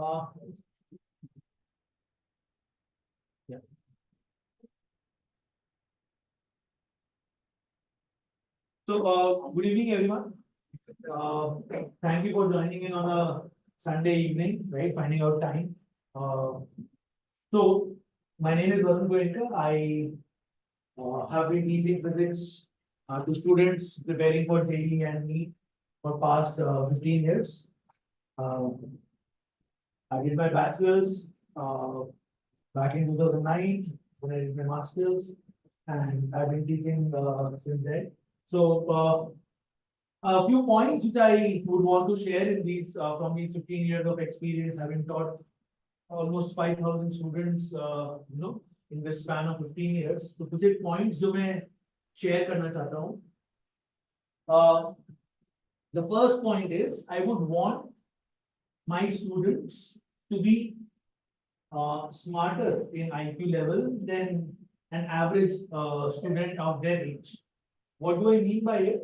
Uh, yeah. So, good evening, everyone. Thank you for joining in on a Sunday evening, right? Finding out time. So, my name is Varun Goenka. I have been teaching physics to students preparing for JEE and NEET for past 15 years. I did my bachelor's back in 2009 when I did my master's, and I've been teaching since then. So, a few points which I would want to share in these from these 15 years of experience, having taught almost 5,000 students, in the span of 15 years. So, कुछ एक points जो मैं share करना चाहता हूँ. The first point is I would want my students to be smarter in IQ level than an average student of their age. What do I mean by it?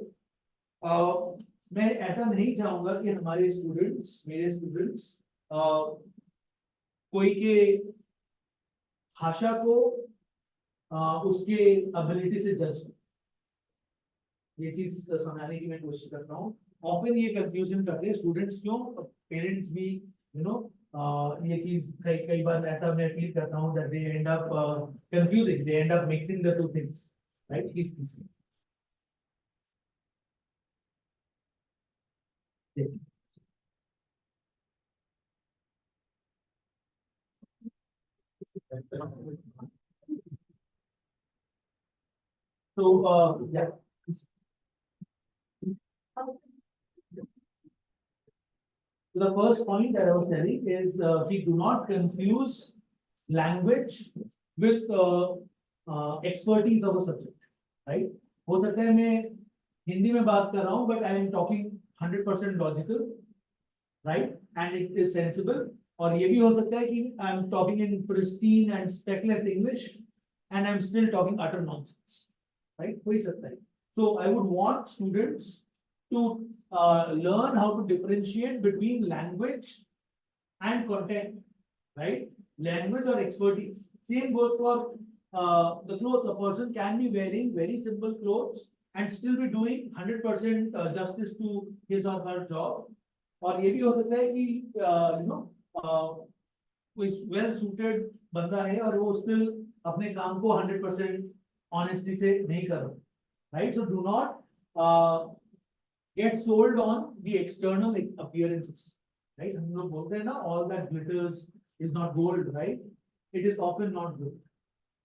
मैं ऐसा नहीं चाहूंगा कि हमारे स्टूडेंट्स, मेरे स्टूडेंट्स कोई के भाषा को उसके एबिलिटी से जज करें. ये चीज समझाने की मैं कोशिश करता हूँ. ऑफन ये कंफ्यूजन करते हैं स्टूडेंट्स, क्यों पेरेंट्स भी ये चीज कई बार ऐसा मैं फील करता हूँ that they end up confusing, they end up mixing the two things, right? So, yeah. So the first point that I was telling is we do not confuse language with expertise of a subject, right? हो सकता है मैं हिंदी में बात कर रहा हूँ, but I am talking 100% logical, right? And it is sensible. और ये भी हो सकता है कि I am talking in pristine and speckless English, and I am still talking utter nonsense, right? हो ही सकता है. So I would want students to learn how to differentiate between language and content, right? Language or expertise. Same goes for the clothes. A person can be wearing very simple clothes and still be doing 100% justice to his or her job. और ये भी हो सकता है कि कोई well suited बंदा है और वो still अपने काम को 100% honesty से नहीं कर रहा, right? So do not get sold on the external appearances, right? हम लोग बोलते हैं ना, all that glitters is not gold, right? It is often not good,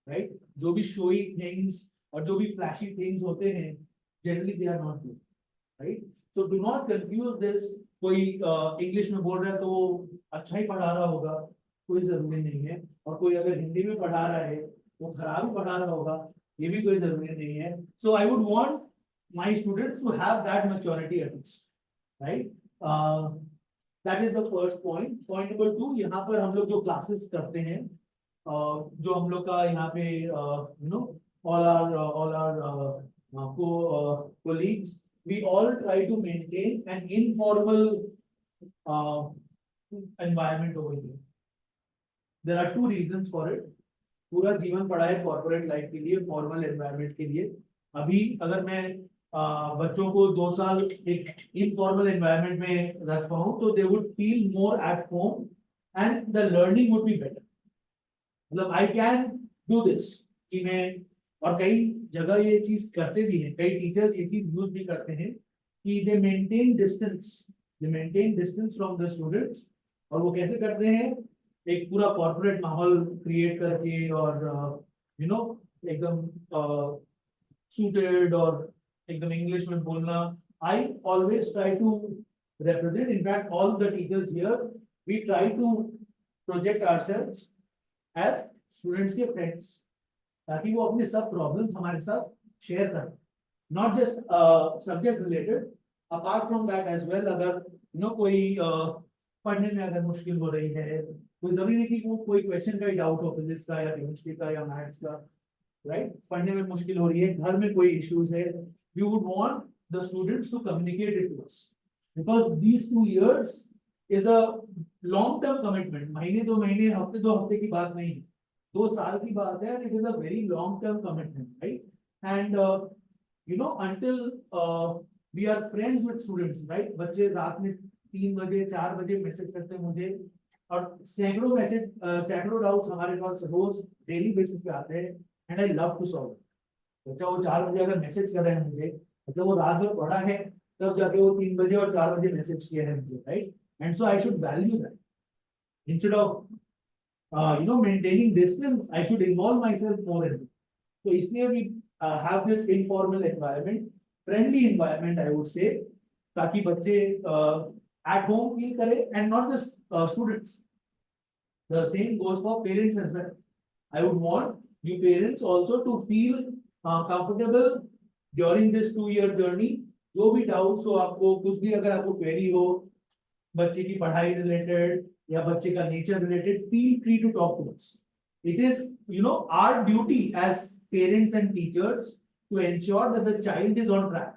right? जो भी showy things और जो भी flashy things होते हैं, generally they are not good, right? So do not confuse this. कोई इंग्लिश में बोल रहा है तो वो अच्छा ही पढ़ा रहा होगा, कोई जरूरी नहीं है. और कोई अगर हिंदी में पढ़ा रहा है वो खराब ही पढ़ा रहा होगा, ये भी कोई जरूरी नहीं है. So I would want my students to have that maturity at least, right? That is the first point. Point number 2, यहाँ पर हम लोग जो classes करते हैं, जो हम लोग का यहाँ पे all our colleagues, we all try to maintain an informal environment over here. There are 2 reasons for it. पूरा जीवन पढ़ा है corporate life के लिए, formal environment के लिए. अभी अगर मैं बच्चों को 2 साल एक informal environment में रख पाऊँ तो they would feel more at home and the learning would be better. मतलब I can do this कि मैं, और कई जगह ये चीज करते भी हैं, कई टीचर्स ये चीज यूज भी करते हैं कि they maintain distance from the students. और वो कैसे करते हैं, एक पूरा कॉर्पोरेट माहौल क्रिएट करके और एकदम suited और एकदम इंग्लिश में बोलना. I always try to represent, in fact all the teachers here, we try to project ourselves as students के friends, ताकि वो अपने सब प्रॉब्लम्स हमारे साथ शेयर करें, not just subject related, apart from that as well. अगर कोई पढ़ने में अगर मुश्किल हो रही है, कोई जरूरी नहीं कि वो कोई क्वेश्चन का ही डाउट हो, फिजिक्स का या केमिस्ट्री का या मैथ्स का, राइट? पढ़ने में मुश्किल हो रही है, घर में कोई इश्यूज है, we would want the students to communicate it to us, because these 2 years is a long term commitment, महीने 2 महीने, हफ्ते 2 हफ्ते की बात नहीं है, 2 साल की बात है, it is a very long term commitment, right? And until we are friends with students, right? बच्चे रात में 3 बजे 4 बजे मैसेज करते हैं मुझे, और सैकड़ों मैसेज, सैकड़ों डाउट्स हमारे पास रोज डेली बेसिस पे आते हैं, and I love to solve. बच्चा वो 4 बजे अगर मैसेज कर रहे हैं मुझे, मतलब वो रात भर पढ़ा है, तब जाके वो 3 बजे और 4 बजे मैसेज किया है मुझे, right? And so I should value that, instead of maintaining distance, I should involve myself more in it. So इसलिए we have this informal environment, friendly environment, I would say, ताकि बच्चे at home feel करें, and not just students. The same goes for parents as well. I would want you parents also to feel comfortable during this 2 year journey. जो भी doubts हो आपको, कुछ भी अगर आपको query हो, बच्चे की पढ़ाई related या बच्चे का nature related, feel free to talk to us. It is, our duty as parents and teachers to ensure that the child is on track.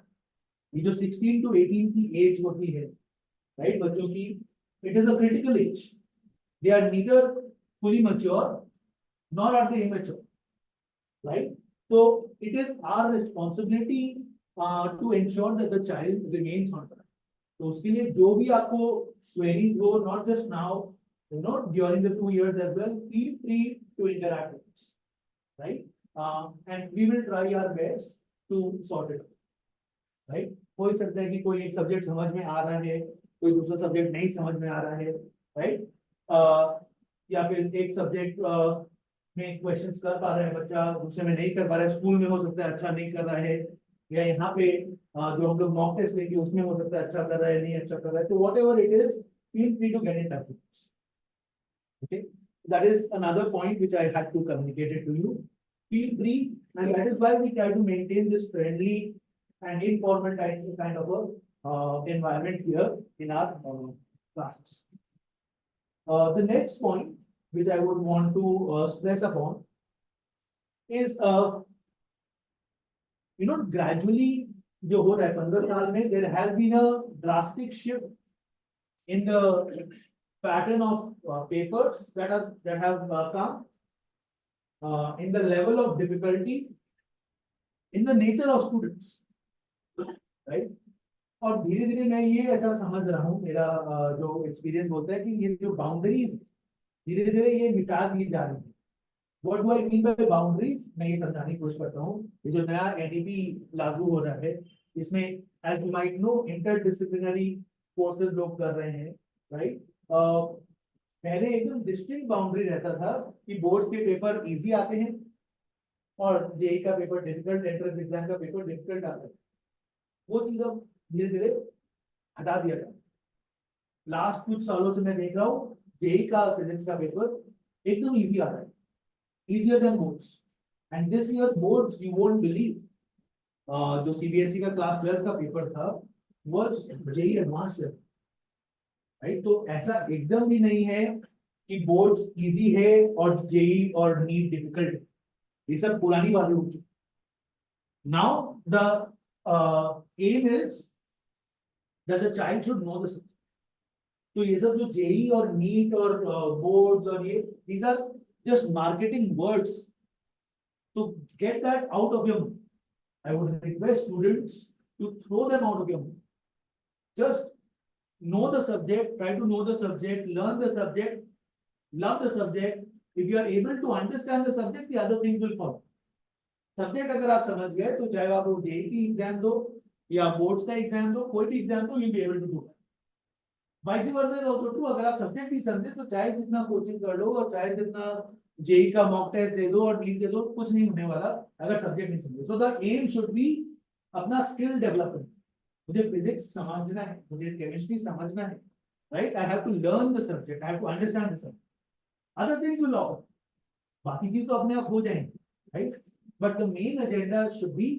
ये जो 16 to 18 की एज होती है, right, बच्चों की, it is a critical age. They are neither fully mature nor are they immature, right? So it is our responsibility to ensure that the child remains on track. तो उसके लिए जो भी आपको queries हो, not just now, during the 2 years as well, feel free to interact with us, right? And we will try our best to sort it out, right? हो सकता है कि कोई एक सब्जेक्ट समझ में आ रहा है, कोई दूसरा सब्जेक्ट नहीं समझ में आ रहा है, राइट? या फिर एक सब्जेक्ट में क्वेश्चंस कर पा रहा है बच्चा, दूसरे में नहीं कर पा रहा है, स्कूल में हो सकता है अच्छा नहीं कर रहा है, या यहाँ पे जो हम लोग मॉक टेस्ट लेंगे उसमें हो सकता है अच्छा कर रहा है, नहीं अच्छा कर रहा है, तो whatever it is, feel free to get in touch with us. Okay, that is another point which I had to communicate it to you. Feel free, and that is why we try to maintain this friendly and informal kind of a environment here in our classes. The next point which I would want to stress upon is gradually जो हो रहा है 15 साल में, there has been a drastic shift in the pattern of papers that have come, in the level of difficulty, in the nature of students, right? और धीरे धीरे मैं ये ऐसा समझ रहा हूँ, मेरा जो एक्सपीरियंस बोलता है कि ये जो बाउंड्रीज धीरे धीरे ये मिटा दी जा रही है। What do I mean by boundaries? मैं ये समझाने की कोशिश करता हूँ। ये जो नया एनईपी लागू हो रहा है, इसमें as you might know interdisciplinary courses लोग कर रहे हैं, राइट? पहले एकदम डिस्टिंक्ट बाउंड्री रहता था कि बोर्ड्स के पेपर इजी आते हैं और जेईई का पेपर डिफिकल्ट, एंट्रेंस एग्जाम का पेपर डिफिकल्ट आता है। वो चीज अब धीरे धीरे हटा दिया गया। लास्ट कुछ सालों से मैं देख रहा हूँ जेईई का फिजिक्स का पेपर एकदम इजी आ रहा है, easier than boards. And this year boards, you won't believe, जो सीबीएसई का क्लास 12 का पेपर था वो जेईई एडवांस है, राइट? तो ऐसा एकदम भी नहीं है कि बोर्ड्स इजी है और जेईई और नीट डिफिकल्ट है, ये सब पुरानी बातें हो चुकी। Now the aim is that the child should know the subject. तो ये सब जो जेईई और नीट और बोर्ड्स और ये, these are just marketing words to get that out of your mind. I would request students to throw them out of your mind. Just know the subject, try to know the subject, learn the subject, love the subject. If you are able to understand the subject, the other things will follow. Subject अगर आप समझ गए तो चाहे आप वो JEE की exam दो या बोर्ड्स का एग्जाम दो, कोई भी एग्जाम दो, you'll be able to do that. Vice versa is also true. अगर आप सब्जेक्ट भी समझे तो चाहे जितना कोचिंग कर लो और चाहे जितना जेईई का मॉक टेस्ट दे दो और नीट दे दो, कुछ नहीं होने वाला अगर सब्जेक्ट नहीं समझे। So the aim should be अपना स्किल डेवलपमेंट। मुझे फिजिक्स समझना है, मुझे केमिस्ट्री समझना है, right? I have to learn the subject, I have to understand the subject. Other things will all, बाकी चीज तो अपने आप हो जाएंगे, right? But the main agenda should be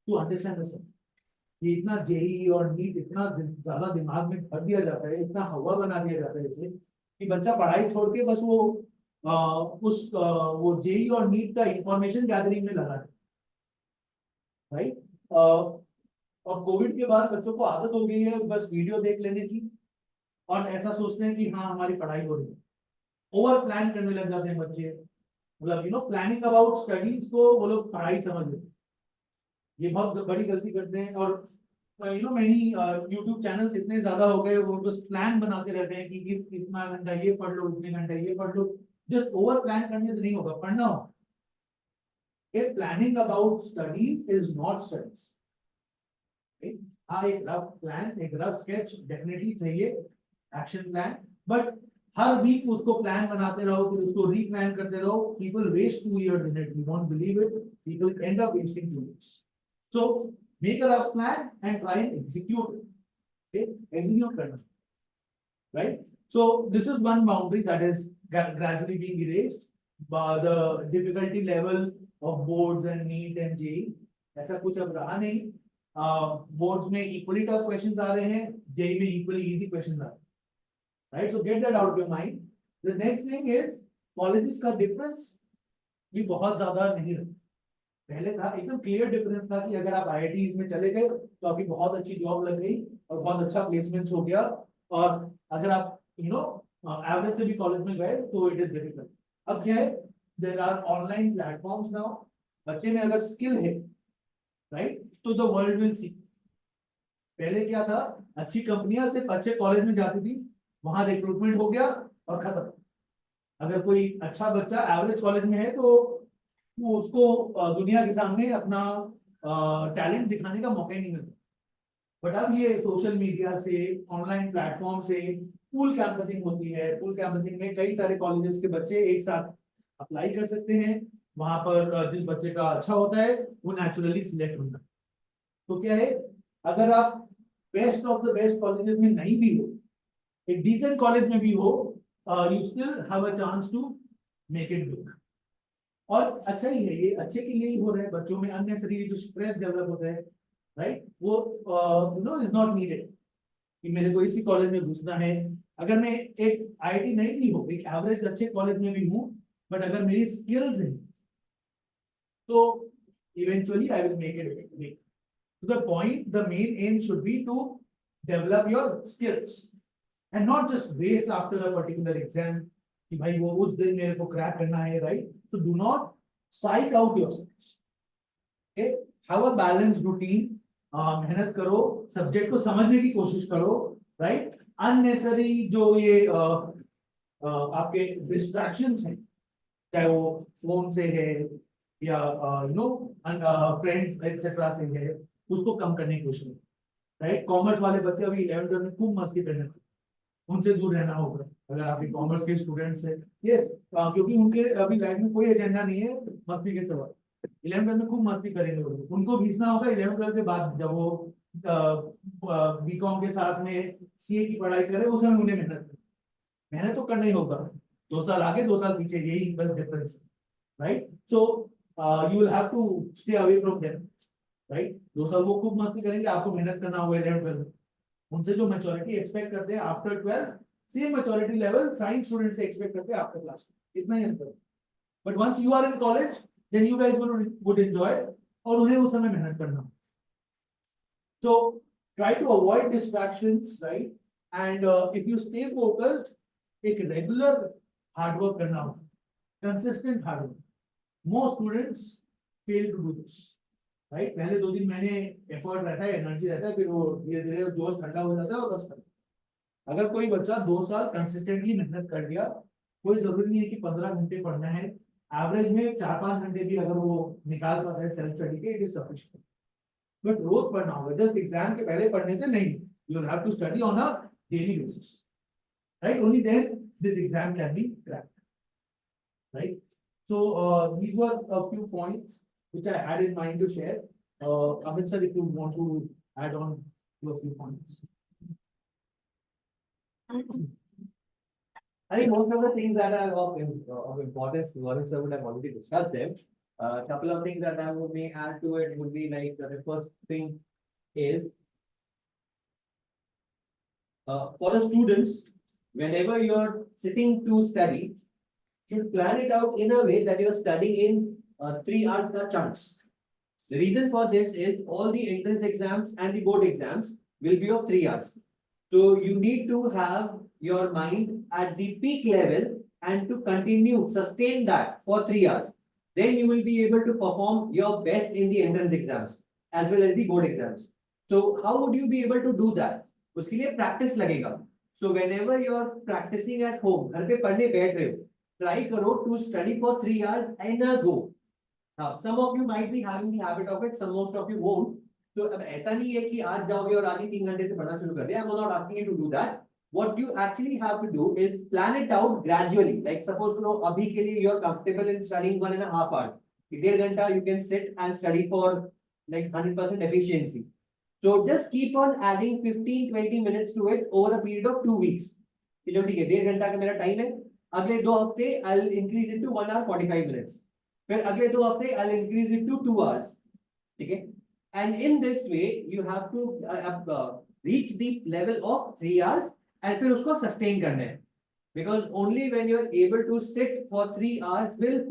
to understand the subject. ये इतना जेईई और नीट इतना ज्यादा दिमाग में भर दिया जाता है, इतना हवा बना दिया जाता है इसे, कि बच्चा पढ़ाई छोड़ के बस वो वो जेईई और नीट का इंफॉर्मेशन गैदरिंग में लगा है, राइट? और कोविड के बाद बच्चों को आदत हो गई है बस वीडियो देख लेने की, और ऐसा सोचते हैं कि हाँ हमारी पढ़ाई हो रही है, ओवर प्लान करने लग जाते हैं बच्चे, मतलब प्लानिंग अबाउट स्टडीज को वो लोग पढ़ाई समझ लेते हैं। ये बहुत बड़ी गलती करते हैं। और मेनी यूट्यूब चैनल्स इतने ज्यादा हो गए, वो बस प्लान बनाते रहते हैं कि इतना घंटा ये पढ़ लो, इतने घंटा ये पढ़ लो। जस्ट ओवर प्लान करने से नहीं होगा, पढ़ना होगा। Planning about studies is not studies. हाँ, एक रफ प्लान, एक रफ स्केच डेफिनेटली चाहिए, एक्शन प्लान, बट हर वीक उसको प्लान बनाते रहो, फिर उसको रीप्लान करते रहो। People waste 2 years in it, you won't believe it, people end up wasting 2 years. So make a rough plan and try and execute it. Okay, execute करना, right? So this is one boundary that is gradually being erased by the difficulty level of boards and NEET and JEE. ऐसा कुछ अब रहा नहीं। Boards में equally tough questions आ रहे हैं, JEE में इक्वली इजी क्वेश्चंस आ रहे हैं, right? So get that out of your mind. The next thing is colleges का डिफरेंस भी बहुत ज्यादा नहीं रहा। पहले था एकदम क्लियर डिफरेंस था कि अगर आप आईआईटीज में चले गए तो आपकी बहुत अच्छी जॉब लग गई और बहुत अच्छा प्लेसमेंट हो गया, और अगर आप एवरेज से भी कॉलेज में गए तो इट इज डिफिकल्ट। अब क्या है, there are online platforms now. बच्चे में अगर स्किल है, राइट, तो द वर्ल्ड विल सी। पहले क्या था, अच्छी कंपनियां सिर्फ अच्छे कॉलेज में जाती थी, वहां रिक्रूटमेंट हो गया और खत्म। अगर कोई अच्छा बच्चा एवरेज कॉलेज में है तो वो उसको दुनिया के सामने अपना टैलेंट दिखाने का मौका ही नहीं मिलता। बट अब ये सोशल मीडिया से, ऑनलाइन प्लेटफॉर्म से पूल कैंपसिंग होती है। पूल कैंपसिंग में कई सारे कॉलेजेस के बच्चे एक साथ अप्लाई कर सकते हैं। वहां पर जिस बच्चे का अच्छा होता है वो नेचुरली सिलेक्ट होता है। तो क्या है, अगर आप best of the best colleges में नहीं भी हो, एक डिसेंट कॉलेज में भी हो, you still have a chance to make it big. और अच्छा ही है, ये अच्छे के लिए ही हो रहा है। बच्चों में अननेसेसरी जो स्ट्रेस डेवलप होता है, राइट, वो इज नॉट नीडेड कि मेरे को इसी कॉलेज में घुसना है। अगर मैं एक आईआईटी नहीं भी हूँ, एक एवरेज अच्छे कॉलेज में भी हूँ, बट अगर मेरी स्किल्स है तो eventually I will make it big. To the point, the main aim should be to develop your skills and not just race after a particular exam कि भाई वो उस दिन मेरे को क्रैक करना है, right? So do not psych out yourself. Okay? Have a balanced routine. मेहनत करो, सब्जेक्ट को समझने की कोशिश करो, right? Unnecessary जो ये आपके distractions हैं, चाहे वो फोन से है या फ्रेंड्स एक्सेट्रा से है, उसको कम करने की कोशिश, राइट? कॉमर्स वाले बच्चे अभी 11th में खूब मस्ती करने, उनसे दूर रहना होगा अगर आपके कॉमर्स के स्टूडेंट्स है। यस, क्योंकि उनके अभी लाइफ में कोई एजेंडा नहीं है मस्ती के सिवा। 11th में खूब मस्ती करेंगे वो लोग, उनको घिसना होगा 11th के बाद, जब वो बीकॉम के साथ में सीए की पढ़ाई करे, उस समय उन्हें मेहनत तो करना ही होगा। 2 साल आगे 2 साल पीछे, यही बस difference, right? So you will have to stay away from them, right? 2 साल वो खूब मस्ती करेंगे, आपको मेहनत करना होगा 11th-12th। उनसे जो मैच्योरिटी एक्सपेक्ट करते हैं after 12th, same maturity level science student से एक्सपेक्ट करते हैं आफ्टर क्लास। इतना ही अंतर। But once you are in college, then you guys would enjoy, और उन्हें उस समय मेहनत करना। So try to avoid distractions, right? And if you stay focused, एक रेगुलर हार्डवर्क करना होगा, consistent hard work. Most students fail to do this, right? पहले 2-3 महीने एफर्ट रहता है, एनर्जी रहता है, फिर वो धीरे धीरे जोश ठंडा हो जाता है और बस। अगर कोई बच्चा 2 साल कंसिस्टेंटली मेहनत कर लिया, कोई जरूरी नहीं है कि 15 घंटे पढ़ना है, एवरेज में 4-5 घंटे भी अगर वो निकाल पाता है सेल्फ स्टडी के, इट इज सफिशिएंट। बट रोज पढ़ना होगा, जस्ट एग्जाम के पहले पढ़ने से नहीं। You will have to study on a daily basis, right? Only then this exam can be cracked, right? So these were a few points which I had in mind to share. Amit sir, if you want to add on to a few points. I think most of the things that are of importance, Varun sir would have already discussed them. A couple of things that I would may add to it would be like the first thing is for the students, whenever you're sitting to study, should plan it out in a way that you're studying in 3 hours chunks. The reason for this is all the entrance exams and the board exams will be of 3 hours. So you need to have your mind at the peak level and to continue, sustain that for 3 hours. Then you will be able to perform your best in the entrance exams as well as the board exams. So how would you be able to do that? उसके लिए practice लगेगा. So whenever you're practicing at home, घर पे पढ़ने बैठ रहे हो, try करो to study for 3 hours in a go. Now, some of you might be having the habit of it, some most of you won't. तो अब ऐसा नहीं है कि आज जाओगे और आज ही 3 घंटे से पढ़ना शुरू कर दिया. I'm not asking you to do that. What you actually have to do is plan it out gradually. Like suppose you know अभी के लिए you're comfortable in studying 1.5 hours. 1.5 घंटा you can sit and study for like 100% efficiency. So just keep on adding 15-20 minutes to it over a period of 2 weeks. चलो ठीक है 1.5 घंटा का मेरा टाइम है. अगले 2 हफ्ते I'll increase it to 1 hour 45 minutes. फिर अगले 2 हफ्ते I'll increase it to 2 hours. ठीक है. And in this way you have to reach the level of 3 hours and फिर उसको sustain करना है. Because only when you're able to sit for 3 hours with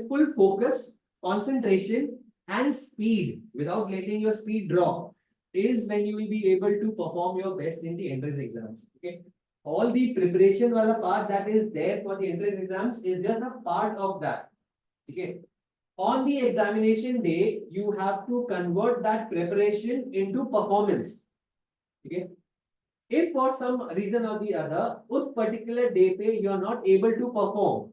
full focus, concentration and speed without letting your speed drop is when you will be able to perform your best in the entrance exams. Okay. All the preparation wala part that is there for the entrance exams is just a part of that. Okay. On the examination day, you have to convert that preparation into performance. Okay. If for some reason or the other, उस particular day पे you are not able to perform,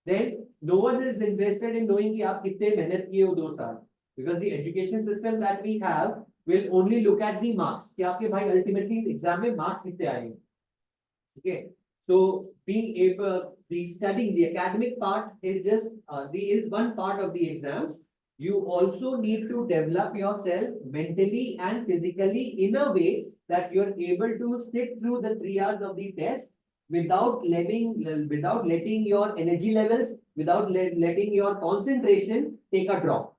then no one is interested in knowing कि आप कितने मेहनत किए हो 2 साल. Because the education system that we have will only look at the marks. कि आपके भाई ultimately exam में marks कितने आएंगे. Okay. So being able, the studying, the academic part is just is one part of the exams. You also need to develop yourself mentally and physically in a way that you're able to sit through the 3 hours of the test without letting your energy levels, without letting your concentration take a drop.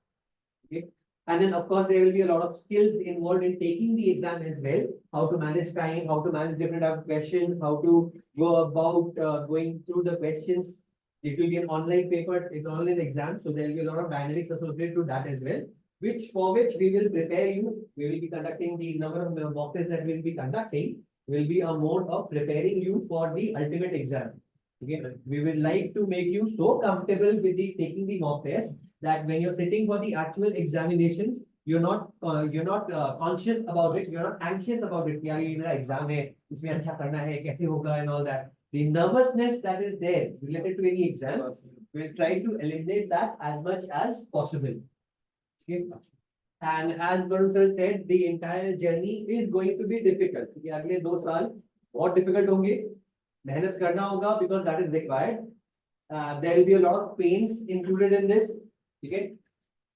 Okay. And then of course there will be a lot of skills involved in taking the exam as well. How to manage time, how to manage different type of questions, how to go about going through the questions. It will be an online paper, it's an online exam, so there will be a lot of dynamics associated to that as well. For which we will prepare you. We will be conducting the number of mock tests that we will be conducting will be a mode of preparing you for the ultimate exam. Okay, we will like to make you so comfortable with taking the mock test that when you're sitting for the actual examinations, you're not conscious about it, you're not anxious about it. यार ये मेरा exam है, इसमें अच्छा करना है, कैसे होगा and all that. The nervousness that is there related to any exam, we'll try to eliminate that as much as possible. Okay. And as Varun sir said, the entire journey is going to be difficult. क्योंकि अगले 2 साल बहुत difficult होंगे, मेहनत करना होगा because that is required. There will be a lot of pains included in this. Okay.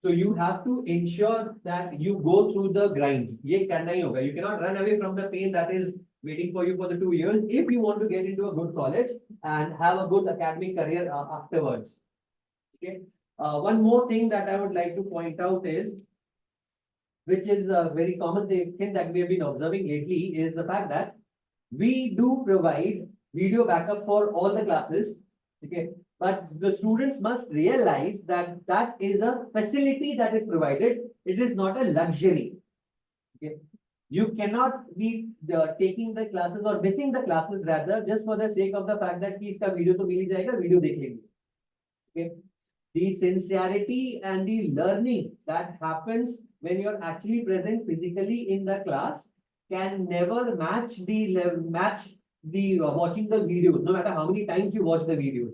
So you have to ensure that you go through the grind. ये करना ही होगा. You cannot run away from the pain that is waiting for you for the 2 years if you want to get into a good college and have a good academic career afterwards. Okay. One more thing that I would like to point out is, which is a very common thing that we have been observing lately, is the fact that we do provide video backup for all the classes. Okay. But the students must realize that that is a facility that is provided. It is not a luxury. Okay. You cannot be taking the classes or missing the classes rather just for the sake of the fact that कि इसका video तो मिल ही जाएगा, video देख लेंगे. Okay. The sincerity and the learning that happens when you're actually present physically in the class can never match the watching the videos, no matter how many times you watch the videos.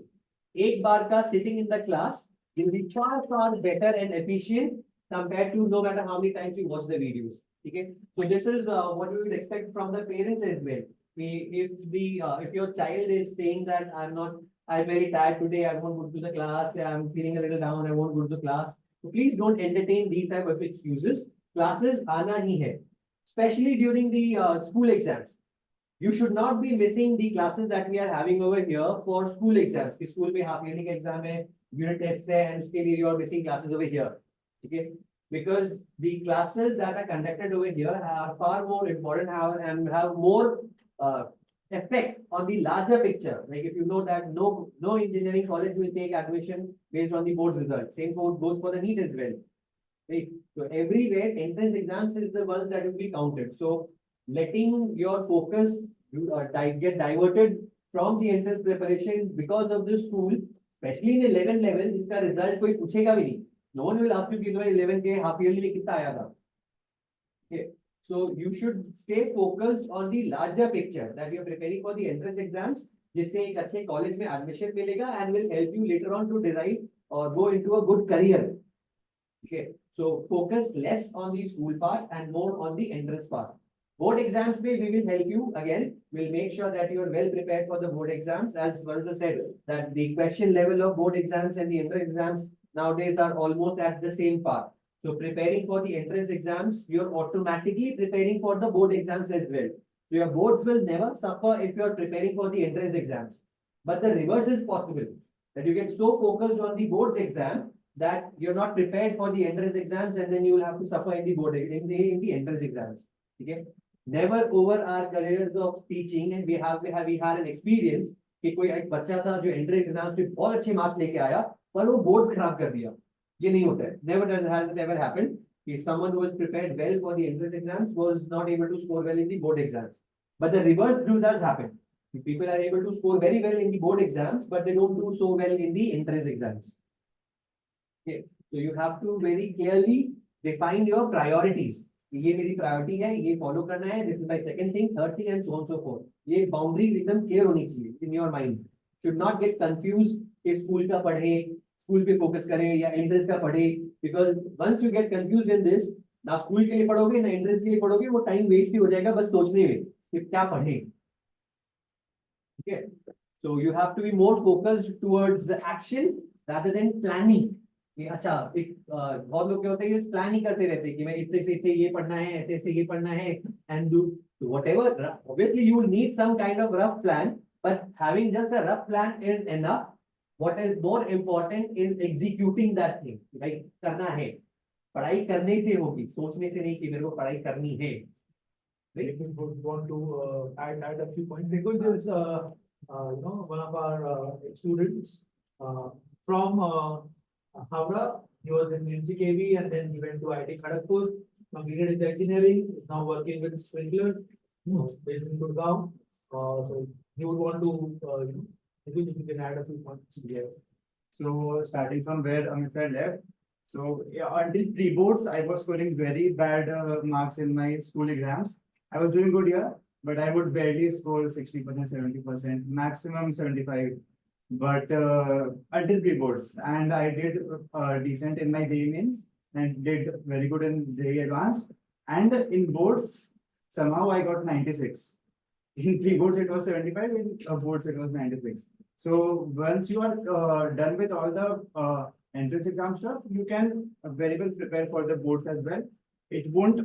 एक बार का sitting in the class will be far better and efficient compared to no matter how many times you watch the videos. Okay, so this is what we would expect from the parents as well. If your child is saying that I'm very tired today, I won't go to the class, I'm feeling a little down, I won't go to the class. So please don't entertain these type of excuses. Classes आना ही है, especially during the school exams. You should not be missing the classes that we are having over here for school exams. कि school में half yearly का exam है, unit test है, and उसके लिए you are missing classes over here. Okay, because the classes that are conducted over here are far more important and have more effect on the larger picture. Like if you know that no engineering college will take admission based on the board's result. Same goes for the NEET as well. Right? So everywhere entrance exams is the ones that will be counted. So letting your focus get diverted from the entrance preparation because of the school, especially in 11 level, जिसका result कोई पूछेगा भी नहीं. No one will ask you कि तुम्हारे 11 के half yearly में कितना आया था. Okay. So you should stay focused on the larger picture that you are preparing for the entrance exams, जिससे एक अच्छे college में admission मिलेगा and will help you later on to derive or go into a good career. Okay. So focus less on the school part and more on the entrance part. Board exams we will help you again. We'll make sure that you are well prepared for the board exams. As Varudha said, that the question level of board exams and the entrance exams nowadays are almost at the same par. So preparing for the entrance exams, you're automatically preparing for the board exams as well. So your boards will never suffer if you're preparing for the entrance exams. But the reverse is possible, that you get so focused on the boards exam that you're not prepared for the entrance exams and then you will have to suffer in the board in the entrance exams. Okay. Never over our careers of teaching and we had an experience कि कोई एक बच्चा था जो entrance exams में बहुत अच्छे marks लेके आया पर वो बोर्ड खराब कर दिया. ये नहीं होता है. Never does has ever happened. If someone who was prepared well for the entrance exams was not able to score well in the board exams. But the reverse does happen. People are able to score very well in the board exams, but they don't do so well in the entrance exams. Okay. So you have to very clearly define your priorities. ये मेरी priority है, ये follow करना है, this is my second thing, third thing and so on so fourth. ये boundaries एकदम clear होनी चाहिए इन your mind. Should not get confuse कि स्कूल का पढ़े, स्कूल पे फोकस करें या एंट्रेंस का पढ़े, because once you get confuse in this, ना स्कूल के लिए पढ़ोगे ना एंट्रेंस के लिए पढ़ोगे, वो टाइम वेस्ट ही हो जाएगा बस सोचने में कि क्या पढ़े. ठीक है. So you have to be more focused towards the action rather than planning. कि अच्छा एक बहुत लोग क्या होते हैं ये प्लान ही करते रहते हैं कि मैं इतने से इतने ये पढ़ना है, ऐसे ऐसे ये पढ़ना है and do whatever. Obviously you will need some kind of rough plan, but having just a rough plan is enough. What is more important is executing that thing. भाई करना है, पढ़ाई करने से होगी, सोचने से नहीं कि मेरे को पढ़ाई करनी है. I would want to add a few points because there's one of our students from Howrah. He was in NCKV and then he went to IIT Kharagpur, completed his engineering, is now working with Sprinkler, based in Gurgaon. So he would want to, if you can add a few points. Yes. So starting from where Amit sir left. So yeah, until pre-boards, I was scoring very bad marks in my school exams. I was doing good here, but I would barely score 60%, 70%, maximum 75. But until pre-boards, and I did decent in my JEE mains and did very good in JEE advanced. And in boards, somehow I got 96. In pre-boards it was 75, in boards it was 96. So once you are done with all the entrance exam stuff, you can very well prepare for the boards as well. It won't,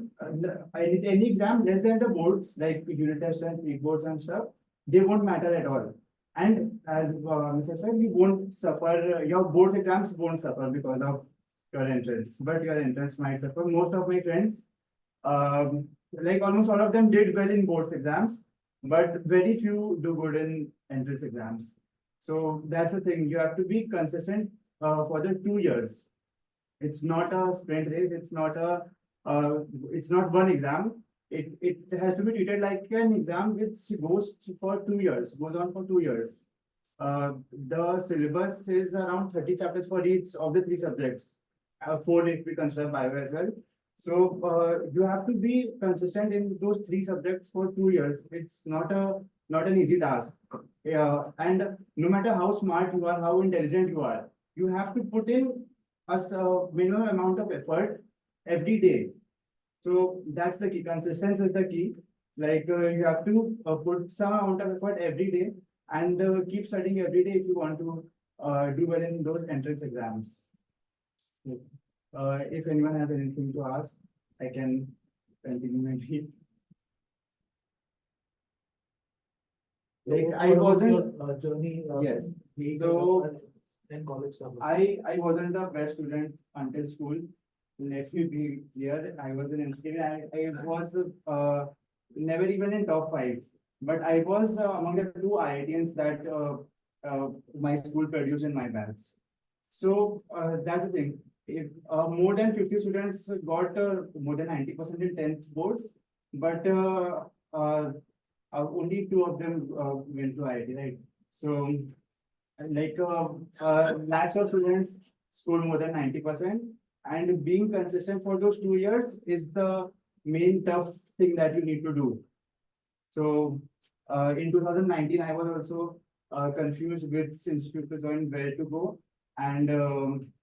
any exam less than the boards, like unit tests and pre-boards and stuff, they won't matter at all. And as Mr. said, you won't suffer, your boards exams won't suffer because of your entrance, but your entrance might suffer. Most of my friends, like almost all of them did well in boards exams, but very few do good in entrance exams. So that's the thing, you have to be consistent for the 2 years. It's not a sprint race, it's not one exam. It has to be treated like an exam which goes for 2 years, goes on for 2 years. The syllabus is around 30 chapters for each of the 3 subjects, 4 if we consider bio as well. So you have to be consistent in those 3 subjects for 2 years. It's not an easy task. And no matter how smart you are, how intelligent you are, you have to put in a minimum amount of effort every day. So that's the key. Consistency is the key. Like you have to put some amount of effort every day and keep studying every day if you want to do well in those entrance exams. If anyone has anything to ask, I can continue maybe. Like I wasn't your journey. Yes. So and college stuff. I wasn't the best student until school. Let me be clear. I was an MCA. I was never even in top 5, but I was among the 2 IITians that my school produced in my batch. So that's the thing. If more than 50 students got more than 90% in 10th boards, but only two of them went to IIT, right? So like lakhs of students scored more than 90%, and being consistent for those 2 years is the main tough thing that you need to do. So in 2019, I was also confused which institute to join, where to go, and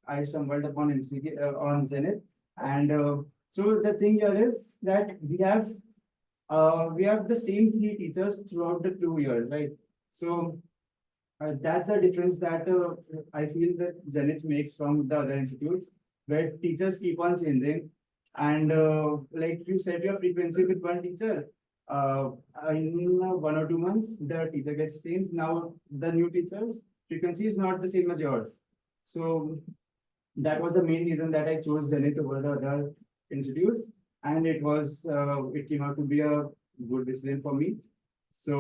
I stumbled upon MCK on Zenith. And so the thing here is that we have the same three teachers throughout the 2 years, right? So that's the difference that I feel that Zenith makes from the other institutes, where teachers keep on changing. And like you set your frequency with one teacher, in 1 or 2 months, the teacher gets changed. Now the new teacher's frequency is not the same as yours. So that was the main reason that I chose Zenith over the other institutes. And it came out to be a good decision for me. So